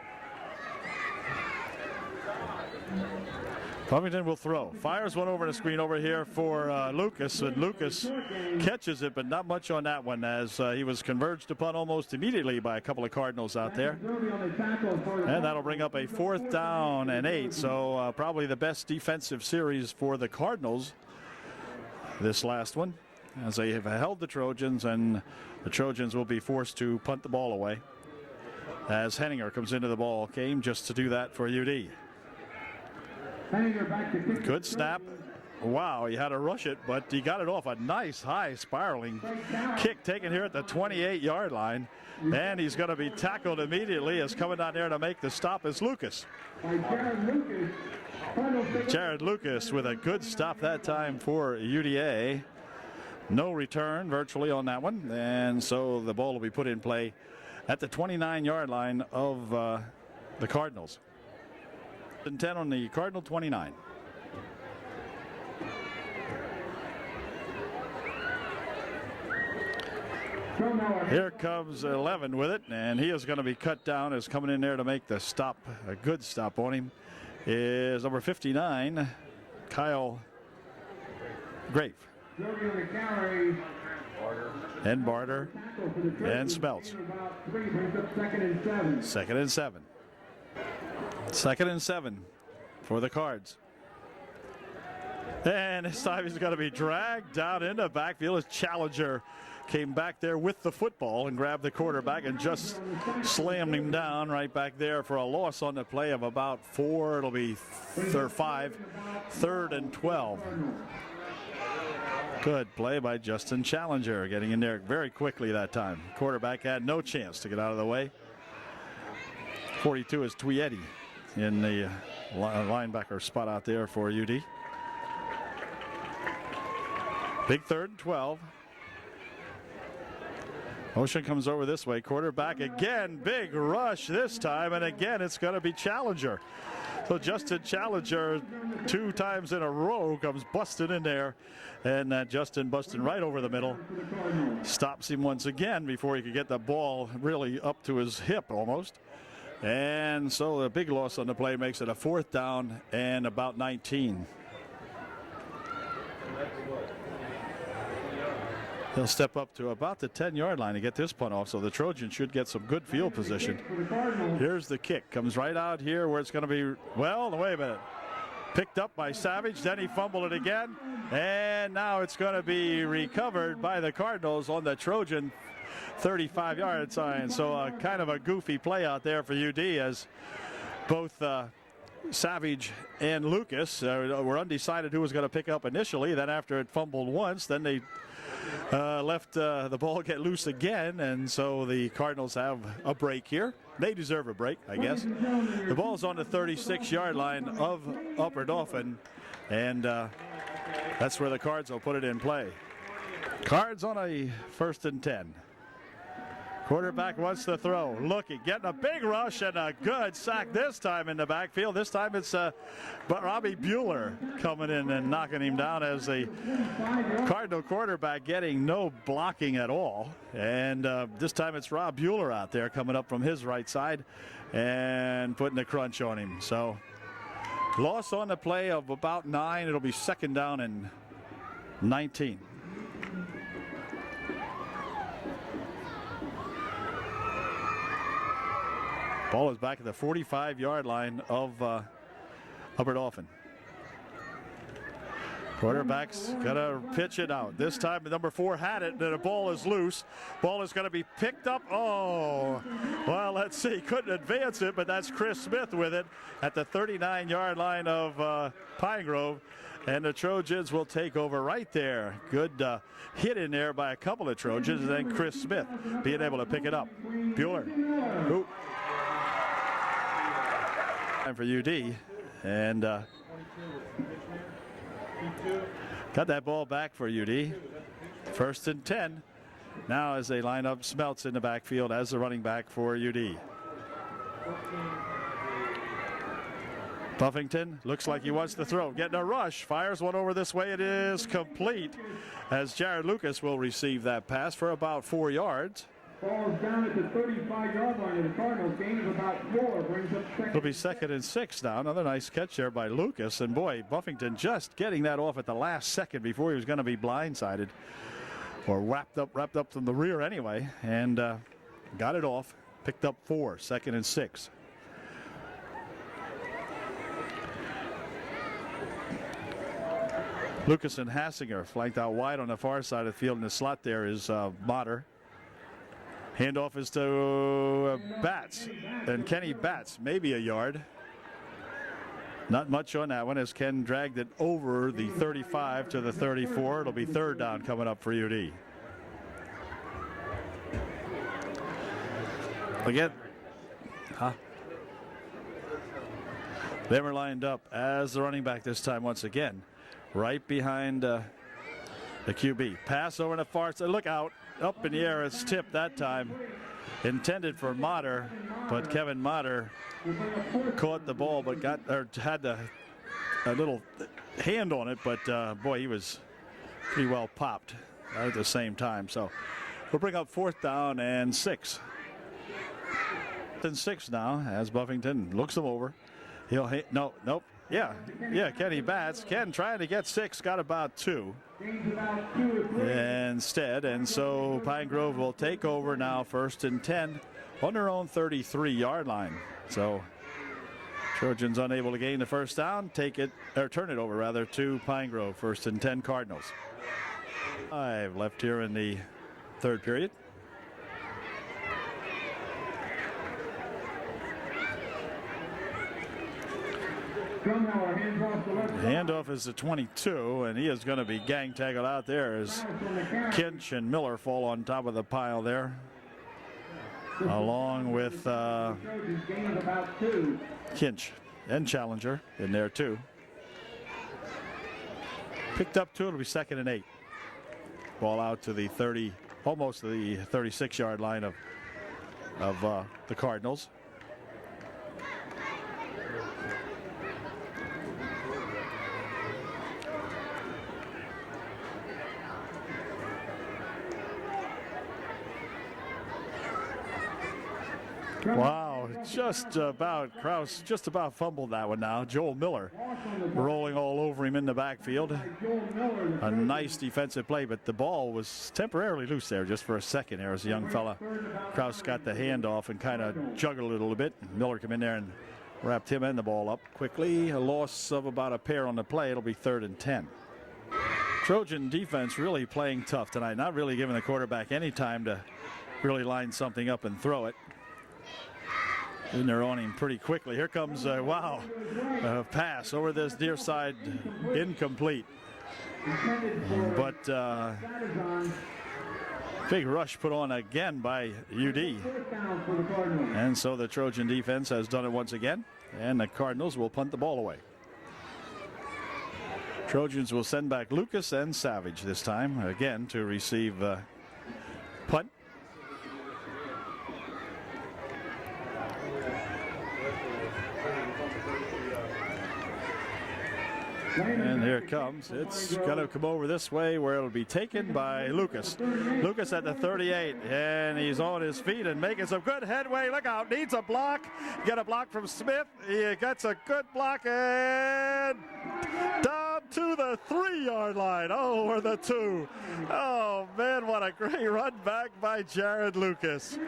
Covington will throw. Fires one over the screen over here for Lucas, and Lucas catches it, but not much on that one as he was converged upon almost immediately by a couple of Cardinals out there. And that'll bring up a 4th down and 8, so probably the best defensive series for the Cardinals, this last one, as they have held the Trojans, and the Trojans will be forced to punt the ball away as Henninger comes into the ball game just to do that for UD. Good snap. Wow, he had to rush it, but he got it off a nice high spiraling kick taken here at the 28-yard line. And he's going to be tackled immediately as coming down there to make the stop is Lucas. Jared Lucas with a good stop that time for UDA. No return virtually on that one. And so the ball will be put in play at the 29-yard line of the Cardinals. 10 on the Cardinal 29. Here comes 11 with it, and he is going to be cut down as coming in there to make the stop. A good stop on him is number 59, Kyle Grave. And Barter and Smeltz. 2nd and 7. 2nd and 7 for the Cards. And this time he's going to be dragged down into the backfield as Challenger came back there with the football and grabbed the quarterback and just slammed him down right back there for a loss on the play of about 4. It'll be 5. 3rd and 12. Good play by Justin Challenger, getting in there very quickly that time. Quarterback had no chance to get out of the way. 42 is Twietti in the linebacker spot out there for UD. Big 3rd and 12. Motion comes over this way. Quarterback again. Big rush this time. And again, it's going to be Challenger. So Justin Challenger 2 times in a row comes busted in there. And Justin busting right over the middle. Stops him once again before he could get the ball really up to his hip almost. And so a big loss on the play makes it a 4th down and about 19. He'll step up to about the 10-yard line to get this punt off, so the Trojans should get some good field position. Here's the kick. Comes right out here where it's going to be, well, wait a minute. Picked up by Savage, then he fumbled it again. And now it's going to be recovered by the Cardinals on the Trojan 35-yard line. So kind of a goofy play out there for UD as both Savage and Lucas were undecided who was going to pick up initially. Then after it fumbled once, then they left the ball get loose again, and so the Cardinals have a break here. They deserve a break, I guess. The ball's on the 36-yard line of Upper Dauphin, and that's where the Cards will put it in play. Cards on a 1st and 10. Quarterback wants to throw. Looking, getting a big rush and a good sack this time in the backfield. This time it's Robbie Bueller coming in and knocking him down as the Cardinal quarterback getting no blocking at all. And this time it's Rob Bueller out there coming up from his right side and putting a crunch on him. So loss on the play of about 9. It'll be 2nd down and 19. Ball is back at the 45-yard line of Upper Dauphin. Quarterback's going to pitch it out. This time, number 4 had it, and the ball is loose. Ball is going to be picked up. Oh, well, let's see. Couldn't advance it, but that's Chris Smith with it at the 39-yard line of Pine Grove. And the Trojans will take over right there. Good hit in there by a couple of Trojans, and then Chris Smith being able to pick it up. Bueller. Ooh. Time for UD, and Got that ball back for UD. 1st and 10. Now as they line up Smeltz in the backfield as the running back for UD. Buffington looks like he wants to throw. Getting a rush. Fires one over this way. It is complete as Jared Lucas will receive that pass for about 4 yards. Falls down at the 35-yard line of the Cardinals. Gain of about 4. Brings up second. It'll be 2nd and 6 now. Another nice catch there by Lucas. And boy, Buffington just getting that off at the last second before he was going to be blindsided. Or wrapped up from the rear anyway. And got it off. Picked up 4. 2nd and 6. Lucas and Hassinger flanked out wide on the far side of the field. In the slot there is Motter. Handoff is to Batts, and Kenny Batts, maybe a yard. Not much on that one as Ken dragged it over the 35 to the 34. It'll be 3rd down coming up for UD. Again, they were lined up as the running back this time once again, right behind the QB. Pass over the far side. Look out. Up in the air. It's tipped that time. Intended for Motter, but Kevin Motter caught the ball but had a little hand on it, but boy, he was pretty well popped at the same time. So we'll bring up 4th down and 6. 4th and 6 now as Buffington looks him over. He'll nope. Yeah, Kenny Batts. Ken trying to get 6, got about 2 instead, and so Pine Grove will take over now 1st and 10 on their own 33-yard line. So Trojans unable to gain the 1st down, turn it over rather to Pine Grove. 1st and 10 Cardinals. 5 left here in the 3rd period. Handoff is the 22, and he is going to be gang tackled out there as Kinch and Miller fall on top of the pile there, along with Kinch and Challenger in there too. Picked up 2. It'll be 2nd and 8. Ball out to the 30, almost the 36-yard line of the Cardinals. Wow, Krause just about fumbled that one now. Joel Miller rolling all over him in the backfield. A nice defensive play, but the ball was temporarily loose there just for a second there as a young fella. Krause got the handoff and kind of juggled it a little bit. Miller came in there and wrapped him and the ball up quickly. A loss of about a pair on the play. It'll be 3rd and 10. Trojan defense really playing tough tonight, not really giving the quarterback any time to really line something up and throw it. And they're on him pretty quickly. Here comes a pass over this near side, incomplete. But big rush put on again by UD. And so the Trojan defense has done it once again. And the Cardinals will punt the ball away. Trojans will send back Lucas and Savage this time again to receive punt. And here it comes. It's going to come over this way where it'll be taken by Lucas. Lucas at the 38, and he's on his feet and making some good headway. Look out, needs a block. Get a block from Smith. He gets a good block and down to the 3-yard line. Oh, or the 2. Oh, man, what a great run back by Jared Lucas.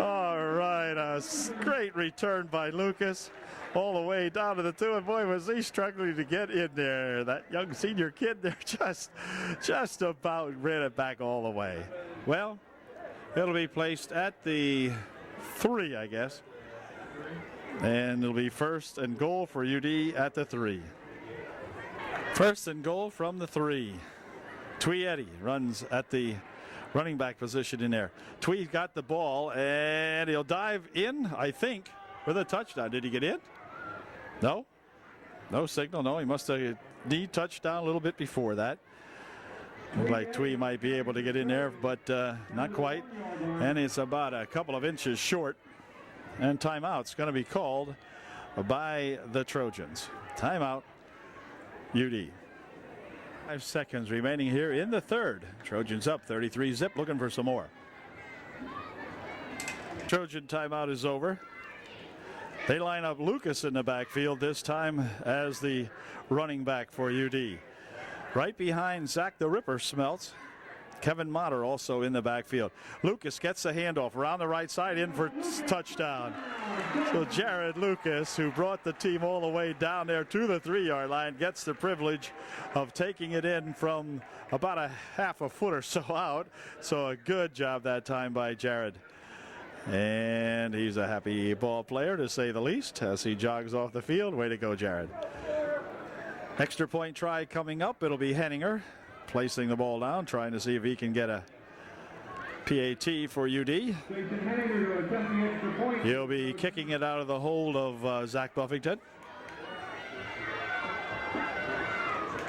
All right, a great return by Lucas. All the way down to the 2, and boy, was he struggling to get in there. That young senior kid there just about ran it back all the way. Well, it'll be placed at the 3, I guess. And it'll be 1st and goal for UD at the 3. 1st and goal from the 3. Twee Eddy runs at the running back position in there. Twee got the ball, and he'll dive in, I think, with a touchdown. Did he get in? No? No signal. No, he must have knee touched down a little bit before that. Looked like Twee might be able to get in there, but not quite. And it's about a couple of inches short. And timeout's going to be called by the Trojans. Timeout, UD. 5 seconds remaining here in the third. Trojans up 33-zip, looking for some more. Trojan timeout is over. They line up Lucas in the backfield this time as the running back for UD. Right behind Zach the Ripper Smeltz. Kevin Motter also in the backfield. Lucas gets the handoff around the right side in for touchdown. So Jared Lucas, who brought the team all the way down there to the 3-yard line, gets the privilege of taking it in from about a half a foot or so out. So a good job that time by Jared. And he's a happy ball player, to say the least, as he jogs off the field. Way to go, Jared. Extra point try coming up. It'll be Henninger placing the ball down, trying to see if he can get a PAT for UD. He'll be kicking it out of the hold of Zach Buffington.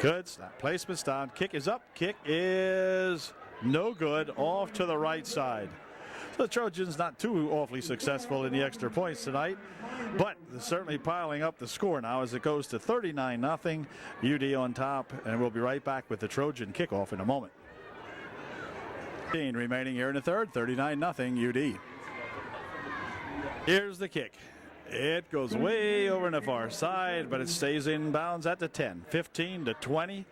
Good snap. Placement's down. Kick is up. Kick is no good. Off to the right side. So the Trojans not too awfully successful in the extra points tonight, but certainly piling up the score now as it goes to 39-0. UD on top, and we'll be right back with the Trojan kickoff in a moment. Remaining here in the third, 39-0 UD. Here's the kick. It goes way over on the far side, but it stays in bounds at the 10. 15-20.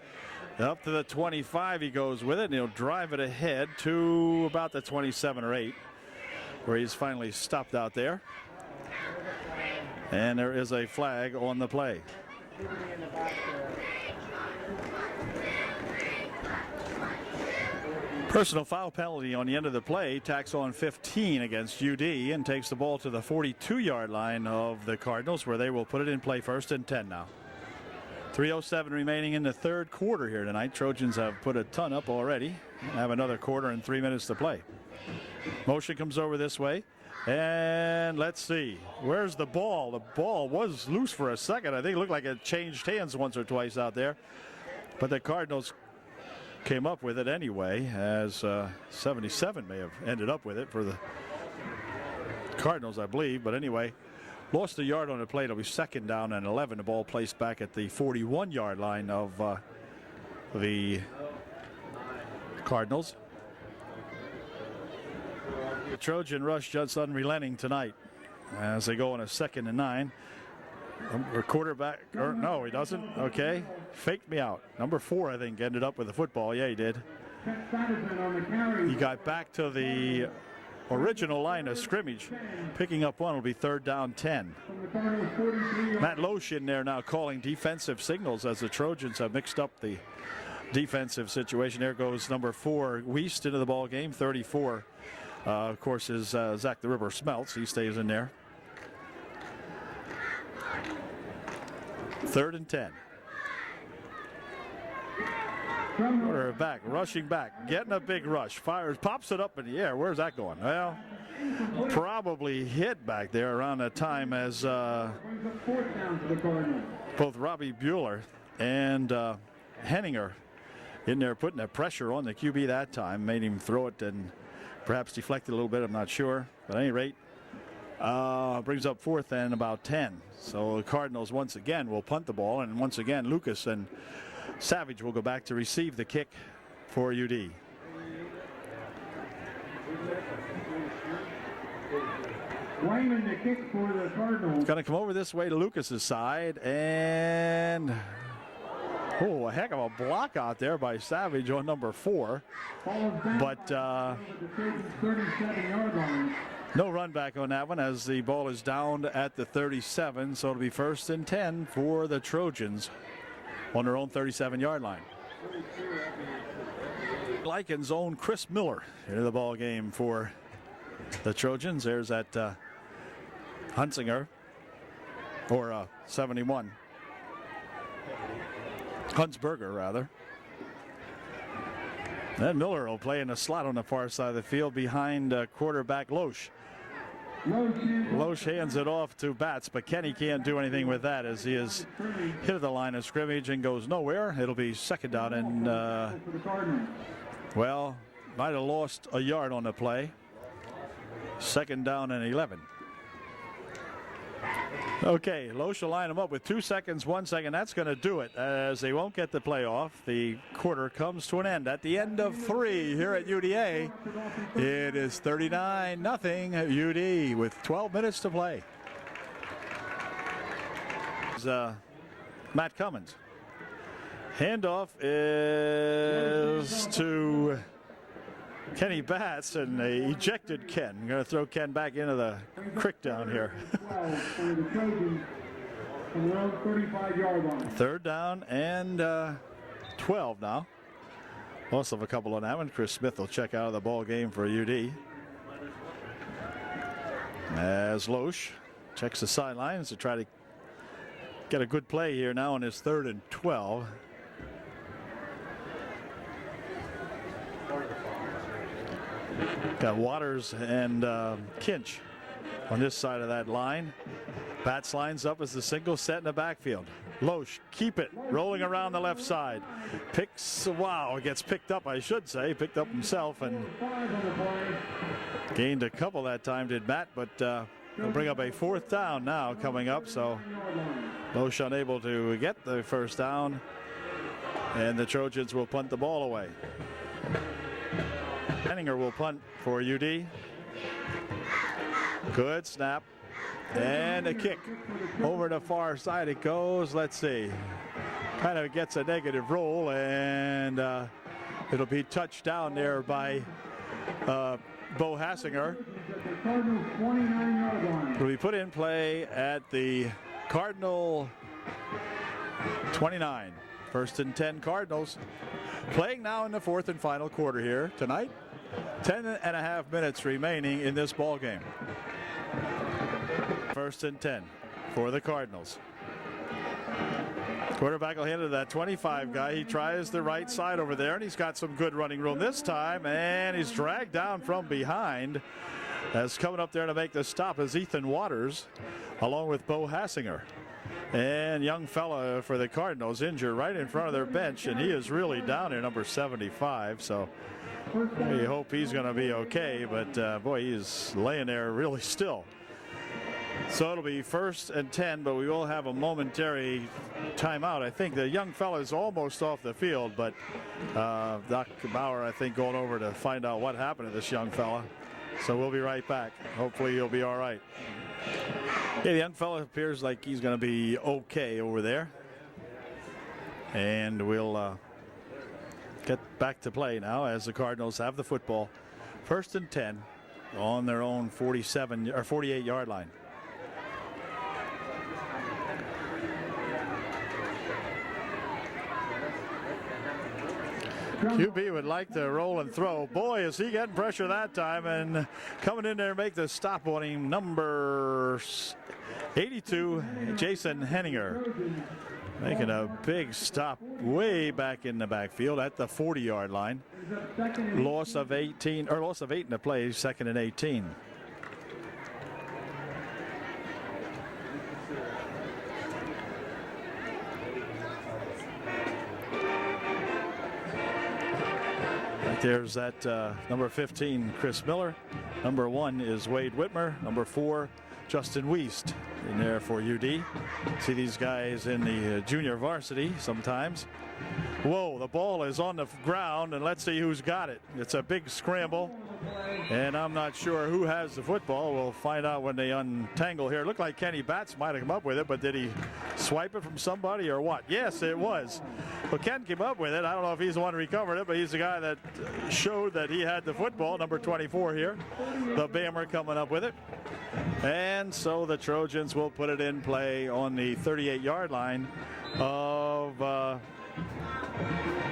Up to the 25 he goes with it, and he'll drive it ahead to about the 27 or 8, where he's finally stopped out there. And there is a flag on the play. Personal foul penalty on the end of the play, tacks on 15 against UD and takes the ball to the 42-yard line of the Cardinals, where they will put it in play 1st and 10 now. 3:07 remaining in the third quarter here tonight. Trojans have put a ton up already. Have another quarter and 3 minutes to play. Motion comes over this way. And let's see. Where's the ball? The ball was loose for a second. I think it looked like it changed hands once or twice out there. But the Cardinals came up with it anyway, as 77 may have ended up with it for the Cardinals, I believe. But anyway, lost a yard on the play. It'll be 2nd down and 11. The ball placed back at the 41-yard line of the Cardinals. The Trojan rush just unrelenting tonight as they go on a 2nd and 9. Quarterback, or no, he doesn't. Okay, faked me out. Number 4, I think, ended up with the football. Yeah, he did. He got back to the original line of scrimmage. Picking up one will be 3rd down 10. Matt Loesch in there now calling defensive signals as the Trojans have mixed up the defensive situation. There goes number 4, Wiest, into the ball game. 34, of course, is Zach the Ripper Smeltz. He stays in there. 3rd and 10. Quarterback rushing back, getting a big rush, fires, pops it up in the air. Where's that going? Well, probably hit back there around that time as both Robbie Bueller and Henninger in there putting that pressure on the QB that time, made him throw it and perhaps deflected a little bit. I'm not sure, but at any rate, brings up 4th and about 10. So the Cardinals once again will punt the ball, and once again Lucas and Savage will go back to receive the kick for UD. Wyman, the kick for the Cardinals. It's going to come over this way to Lucas's side, and a heck of a block out there by Savage on number 4. But 37-yard line. no run back on that one as the ball is down at the 37, so it'll be 1st and 10 for the Trojans on their own 37-yard line. Lycan's own Chris Miller into the ball game for the Trojans. There's that Hunsinger, or 71. Huntsberger, rather. Then Miller will play in a slot on the far side of the field behind quarterback Loesch. Loesch hands it off to Batts, but Kenny can't do anything with that as he is hit at the line of scrimmage and goes nowhere. It'll be second down and, well, might have lost a yard on the play. Second down and 11. Okay, Loesch will line them up with 2 seconds, 1 second. That's going to do it as they won't get the play off. The quarter comes to an end. At the end of 3 here at UDA, it is 39-0 UD with 12 minutes to play. Matt Cummins. Handoff is to Kenny Batts, and they ejected Ken. I'm going to throw Ken back into the creek down here. Third down and 12 now. Loss of a couple on that one. Chris Smith will check out of the ball game for UD. As Loesch checks the sidelines to try to get a good play here now on his 3rd and 12. Got Waters and Kinch on this side of that line. Batts lines up as the single set in the backfield. Loesch, keep it, rolling around the left side. Picks, wow, gets picked up, I should say. Picked up himself and gained a couple that time, did Matt, but they'll bring up a 4th down now coming up. So Loesch unable to get the first down, and the Trojans will punt the ball away. Henninger will punt for UD. Good snap. And a kick. Over the far side it goes. Let's see. Kind of gets a negative roll, and it'll be touched down there by Bo Hassinger. It'll be put in play at the Cardinal 29. 1st and 10 Cardinals. Playing now in the 4th and final quarter here tonight. 10.5 minutes remaining in this ball game. 1st and 10 for the Cardinals. Quarterback will hand it to that 25 guy. He tries the right side over there, and he's got some good running room this time, and he's dragged down from behind. As coming up there to make the stop is Ethan Waters along with Bo Hassinger. And young fella for the Cardinals injured right in front of their bench, and he is really down there, number 75. So we hope he's going to be okay, but boy, he's laying there really still. So it'll be 1st and 10, but we will have a momentary timeout. I think the young fella is almost off the field, but Doc Bauer, I think, going over to find out what happened to this young fella. So we'll be right back. Hopefully he'll be all right. Yeah, the young fella appears like he's going to be okay over there. And we'll get back to play now as the Cardinals have the football. 1st and 10 on their own 47 or 48-yard line. QB would like to roll and throw. Boy, is he getting pressure that time, and coming in there to make the stop on him, number 82, Jason Henninger. Making a big stop way back in the backfield at the 40-yard line. Loss of 8 in the play, 2nd and 18. There's that number 15, Chris Miller. Number 1 is Wade Whitmer. Number 4, Justin Wiest in there for UD. See these guys in the junior varsity sometimes. Whoa, the ball is on the ground, and let's see who's got it. It's a big scramble, and I'm not sure who has the football. We'll find out when they untangle here. It looked like Kenny Batts might have come up with it, but did he swipe it from somebody or what? Yes, it was. Well, Ken came up with it. I don't know if he's the one who recovered it, but he's the guy that showed that he had the football, number 24 here. The Bammer coming up with it. And so the Trojans will put it in play on the 38-yard line of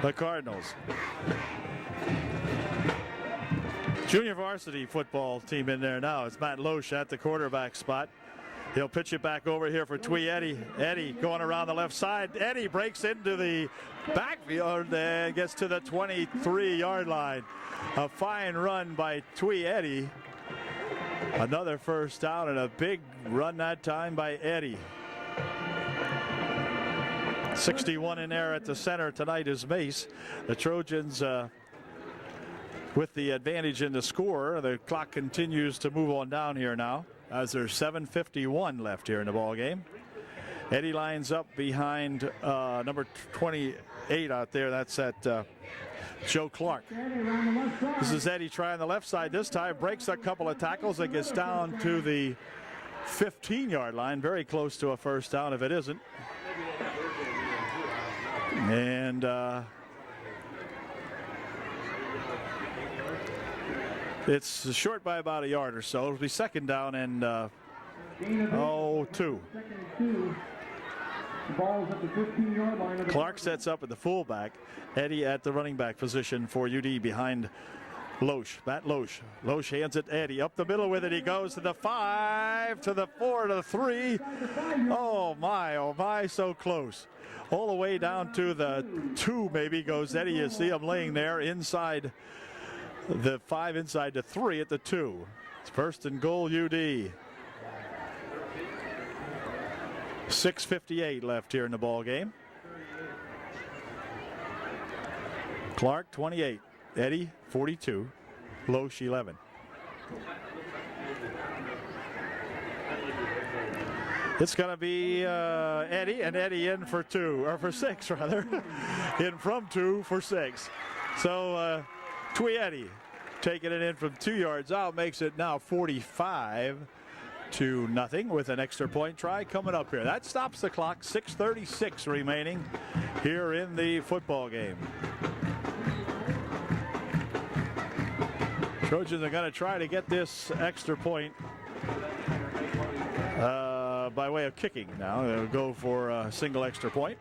the Cardinals. Junior varsity football team in there now. It's Matt Loesch at the quarterback spot. He'll pitch it back over here for Twee Eddy. Eddy going around the left side. Eddy breaks into the backfield and gets to the 23-yard line. A fine run by Twee Eddy. Another first down and a big run that time by Eddie. 61 in there at the center tonight is Mace. The Trojans with the advantage in the score. The clock continues to move on down here now as there's 7:51 left here in the ball game. Eddie lines up behind number 28 out there. That's at Joe Clark. This is Eddie trying the left side this time. Breaks a couple of tackles and gets down to the 15-yard line. Very close to a first down if it isn't. And it's short by about a yard or so. It'll be second down and 2. Clark sets up at the fullback. Eddie at the running back position for UD behind Loesch. Matt Loesch. Loesch hands it to Eddie. Up the middle with it. He goes to the 5, to the 4, to the 3. Oh my, so close. All the way down to the 2 maybe goes Eddie. You see him laying there inside the 5, inside the 3 at the 2. It's first and goal UD. 6:58 left here in the ball game. Clark 28, Eddie 42, Loesch 11. It's going to be Eddie, and Eddie in for 2, or for 6 rather. In from 2 for 6. So Twee Eddie taking it in from 2 yards out makes it now 45-0 with an extra point try coming up here. That stops the clock. 6:36 remaining here in the football game. Trojans are going to try to get this extra point by way of kicking now. They'll go for a single extra point.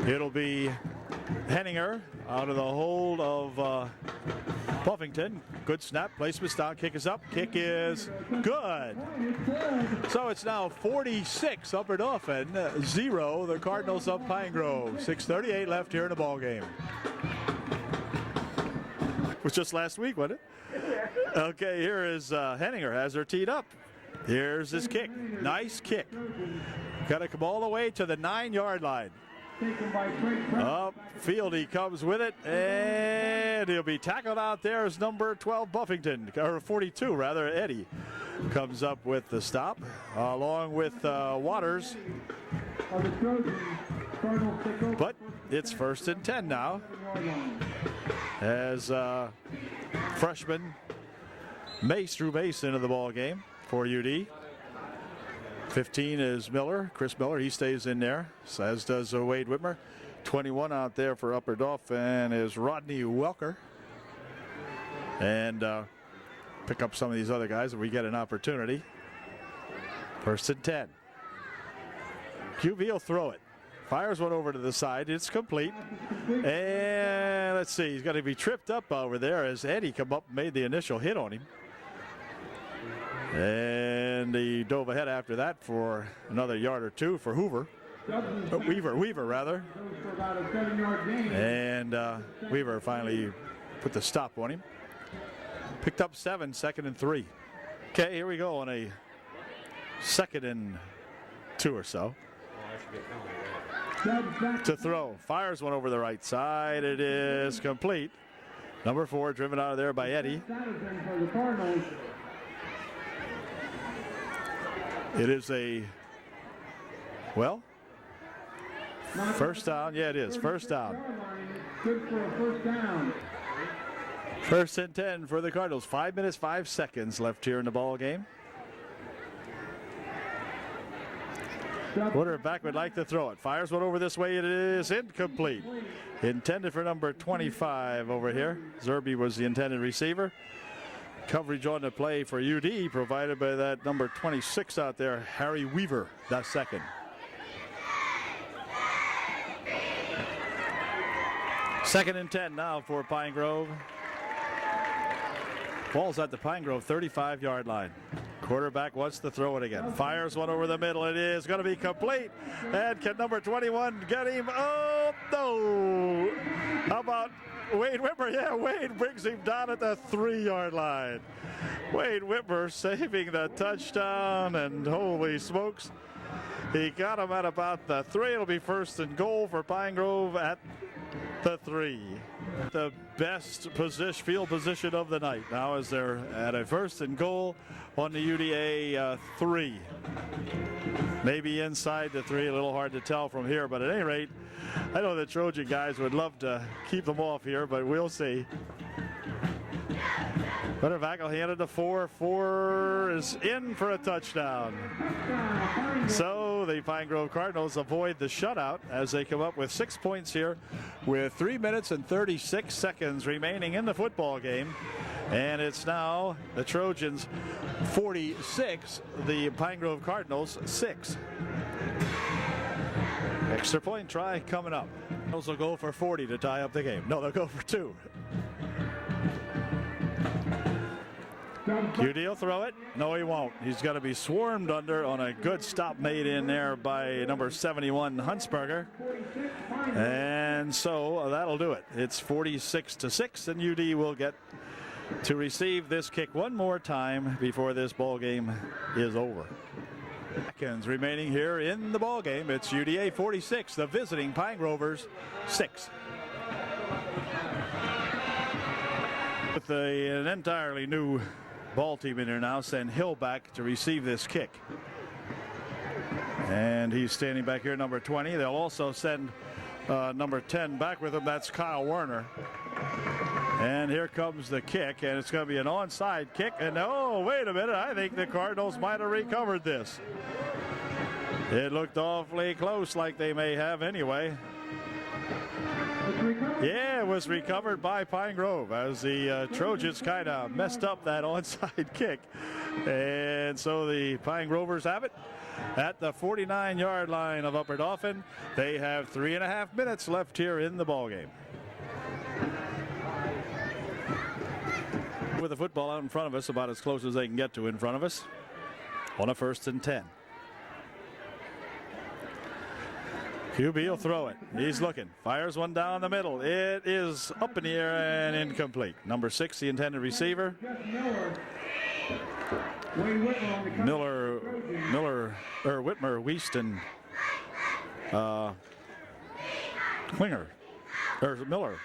It'll be Henninger out of the hold of Buffington. Good snap, placement down, kick is up, kick is good. So it's now 46 Upper Dauphin, 0 the Cardinals of Pine Grove. 6:38 left here in the ball game. It was just last week, wasn't it? Okay, here is Henninger has her teed up. Here's his kick. Nice kick. Got to come all the way to the 9-yard line. Upfield he comes with it, and he'll be tackled out there as number 12 Buffington, or 42 rather, Eddie comes up with the stop along with Waters. But it's first and 10 now as freshman Drew Mace into the ball game for UD. 15 is Miller, Chris Miller. He stays in there, as does Wade Whitmer. 21 out there for Upper Dauphin is Rodney Welker. And pick up some of these other guys if we get an opportunity. First and 10. QB will throw it. Fires one over to the side. It's complete. And let's see. He's going to be tripped up over there as Eddie come up and made the initial hit on him. And he dove ahead after that for another yard or 2 for Weaver rather. And Weaver finally put the stop on him. Picked up 7, 2nd and 3. Okay, here we go on a 2nd and 2 or so. To throw. Fires one over the right side. It is complete. Number 4 driven out of there by Eddie. It is a, well, first down. Yeah, it is. First down. Good for a first down. First and 10 for the Cardinals. 5 minutes, 5 seconds left here in the ball game. Quarterback would like to throw it. Fires one over this way. It is incomplete. Intended for number 25 over here. Zerby was the intended receiver. Coverage on the play for UD provided by that number 26 out there, Harry Weaver, the second. Second and 10 now for Pine Grove. Ball's at the Pine Grove 35-yard line. Quarterback wants to throw it again. Fires one over the middle. It is going to be complete. And can number 21 get him? Oh, no. How about Wade Whitmer, yeah, Wade brings him down at the 3-yard line. Wade Whitmer saving the touchdown, and holy smokes, he got him at about the 3. It'll be first and goal for Pine Grove at the 3. The best field position of the night now as they're at a first and goal on the UDA 3. Maybe inside the 3, a little hard to tell from here, but at any rate, I know the Trojan guys would love to keep them off here, but we'll see. Quarterback will hand it to 4. 4 is in for a touchdown. So the Pine Grove Cardinals avoid the shutout as they come up with 6 points here with 3 minutes and 36 seconds remaining in the football game. And it's now the Trojans 46, the Pine Grove Cardinals 6. Extra point try coming up. Cardinals will go for 40 to tie up the game. No, they'll go for 2. UD will throw it. No, he won't. He's going to be swarmed under on a good stop made in there by number 71, Huntsberger. And so that'll do it. It's 46-6, and UD will get to receive this kick one more time before this ball game is over. Seconds remaining here in the ball game. It's UDA 46, the visiting Pine Grovers 6. With an entirely new ball team in there now, send Hill back to receive this kick. And he's standing back here, number 20. They'll also send number 10 back with him. That's Kyle Werner. And here comes the kick, and it's going to be an onside kick. And oh, wait a minute, I think the Cardinals might have recovered this. It looked awfully close, like they may have anyway. Yeah, it was recovered by Pine Grove as the Trojans kind of messed up that onside kick. And so the Pine Grovers have it at the 49-yard line of Upper Dauphin. They have 3.5 minutes left here in the ballgame. With the football out in front of us, about as close as they can get to in front of us, on a 1st and 10. QB will throw it. He's looking. Fires one down the middle. It is up in the air and incomplete. Number 6, the intended receiver. Whitmer, Wieston, Klinger, or Miller.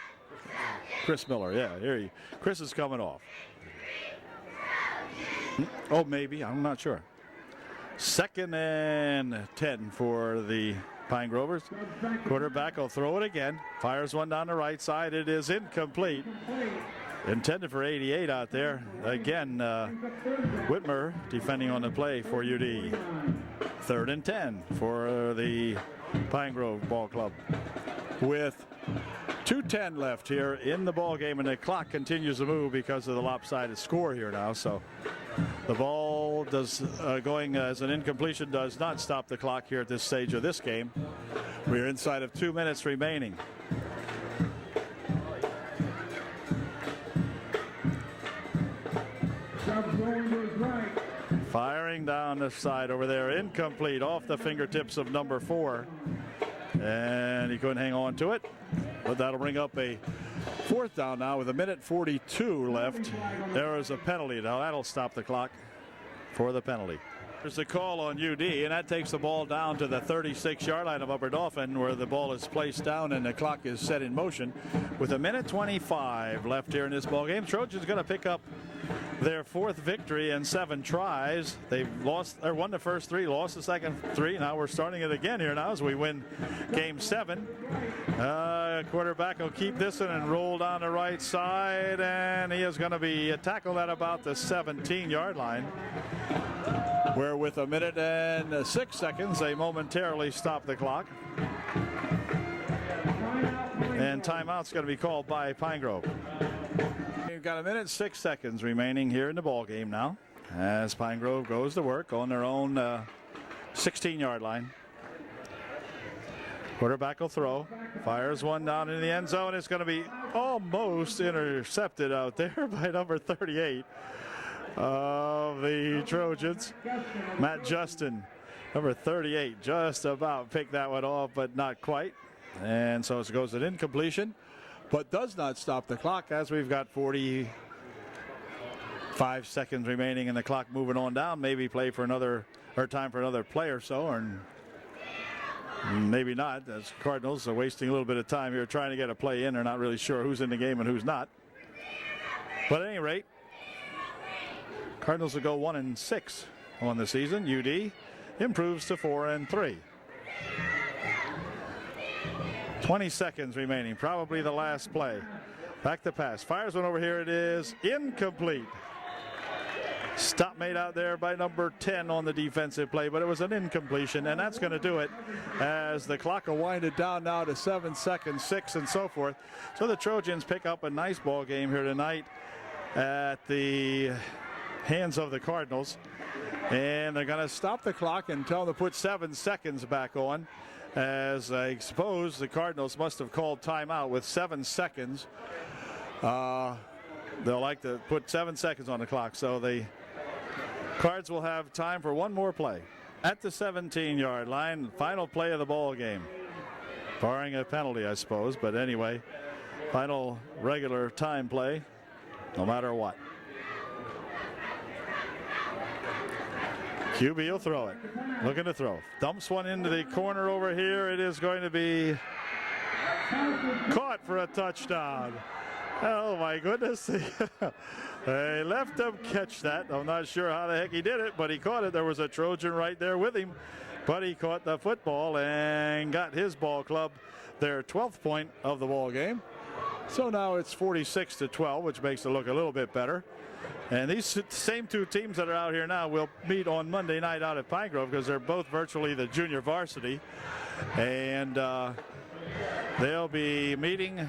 Chris Miller, yeah, Chris is coming off. Oh, maybe, I'm not sure. 2nd and 10 for the Pine Grovers. Quarterback will throw it again. Fires one down the right side. It is incomplete. Intended for 88 out there. Again, Whitmer defending on the play for UD. 3rd and 10 for the Pine Grove Ball Club. With 2:10 left here in the ball game, and the clock continues to move because of the lopsided score here now. So the ball going as an incompletion does not stop the clock here at this stage of this game. We're inside of 2 minutes remaining. Firing down the side over there, incomplete, off the fingertips of number 4. And he couldn't hang on to it, but that'll bring up a 4th down now with 1:42 left. There is a penalty. Now that'll stop the clock for the penalty. There's a call on UD, and that takes the ball down to the 36-yard line of Upper Dauphin, where the ball is placed down and the clock is set in motion with 1:25 left here in this ball game. Trojans going to pick up their 4th victory in 7 tries. They've won the first 3, lost the second 3. Now we're starting it again here now as we win game 7. Quarterback will keep this one and roll down the right side, and he is going to be tackled at about the 17-yard line, where with 1:06 they momentarily stop the clock. And timeout's going to be called by Pine Grove. We've got 1:06 remaining here in the ball game now as Pine Grove goes to work on their own 16-yard line. Quarterback will throw, fires one down in the end zone. It's going to be almost intercepted out there by number 38 of the Trojans, Matt Justin. Number 38 just about picked that one off, but not quite. And so it goes an incompletion but does not stop the clock as we've got 45 seconds remaining and the clock moving on down. Maybe play for another, or time for another play or so, or maybe not, as Cardinals are wasting a little bit of time here trying to get a play in. They're not really sure who's in the game and who's not. But at any rate, Cardinals will go 1-6 on the season. UD improves to 4-3. 20 seconds remaining, probably the last play. Back to pass, fires one over here. It is incomplete. Stop made out there by number 10 on the defensive play, but it was an incompletion, and that's going to do it as the clock will wind it down now to 7 seconds, 6, and so forth. So the Trojans pick up a nice ball game here tonight at the hands of the Cardinals, and they're going to stop the clock and tell them to put 7 seconds back on, as I suppose the Cardinals must have called timeout with 7 seconds. They'll like to put 7 seconds on the clock, so the Cards will have time for one more play at the 17-yard line. Final play of the ball game, barring a penalty, I suppose. But anyway, final regular time play, no matter what. QB will throw it. Looking to throw. Dumps one into the corner over here. It is going to be caught for a touchdown. Oh my goodness. They left him catch that. I'm not sure how the heck he did it, but he caught it. There was a Trojan right there with him, but he caught the football and got his ball club their 12th point of the ball game. So now it's 46-12, which makes it look a little bit better. And these same two teams that are out here now will meet on Monday night out at Pine Grove, because they're both virtually the junior varsity. And they'll be meeting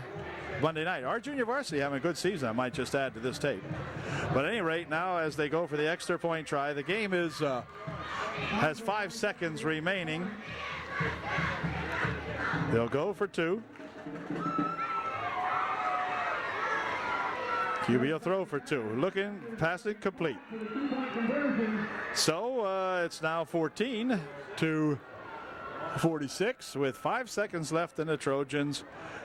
Monday night. Our junior varsity having a good season, I might just add to this tape. But at any rate, now as they go for the extra point try, the game is has 5 seconds remaining. They'll go for 2. QB will throw for 2. Looking, pass it complete. So it's now 14-46 with 5 seconds left, and the Trojans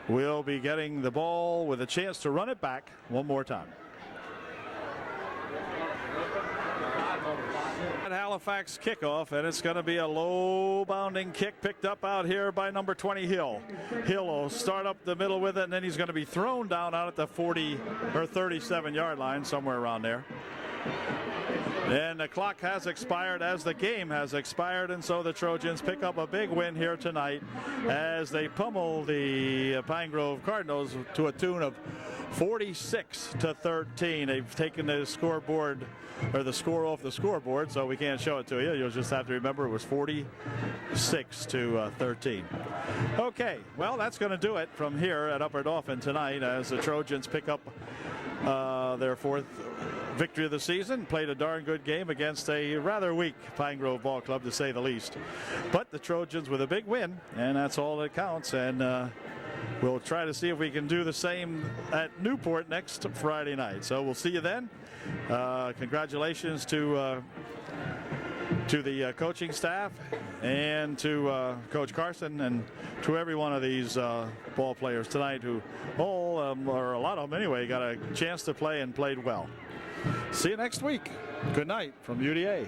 will be getting the ball with a chance to run it back one more time. At Halifax kickoff, and it's going to be a low bounding kick picked up out here by number 20 Hill. Hill will start up the middle with it, and then he's going to be thrown down out at the 40 or 37-yard line, somewhere around there. And the clock has expired as the game has expired, and so the Trojans pick up a big win here tonight as they pummel the Pine Grove Cardinals to a tune of 46-13. They've taken the scoreboard, or the score off the scoreboard, so we can't show it to you. You'll just have to remember it was 46-13. Okay, well, that's going to do it from here at Upper Dauphin tonight as the Trojans pick up their 4th victory of the season. Played a darn good game against a rather weak Pine Grove ball club, to say the least. But the Trojans with a big win, and that's all that counts. And we'll try to see if we can do the same at Newport next Friday night. So we'll see you then. Congratulations to the coaching staff and to Coach Carson and to every one of these ball players tonight who all, or a lot of them anyway, got a chance to play and played well. See you next week. Good night from UDA.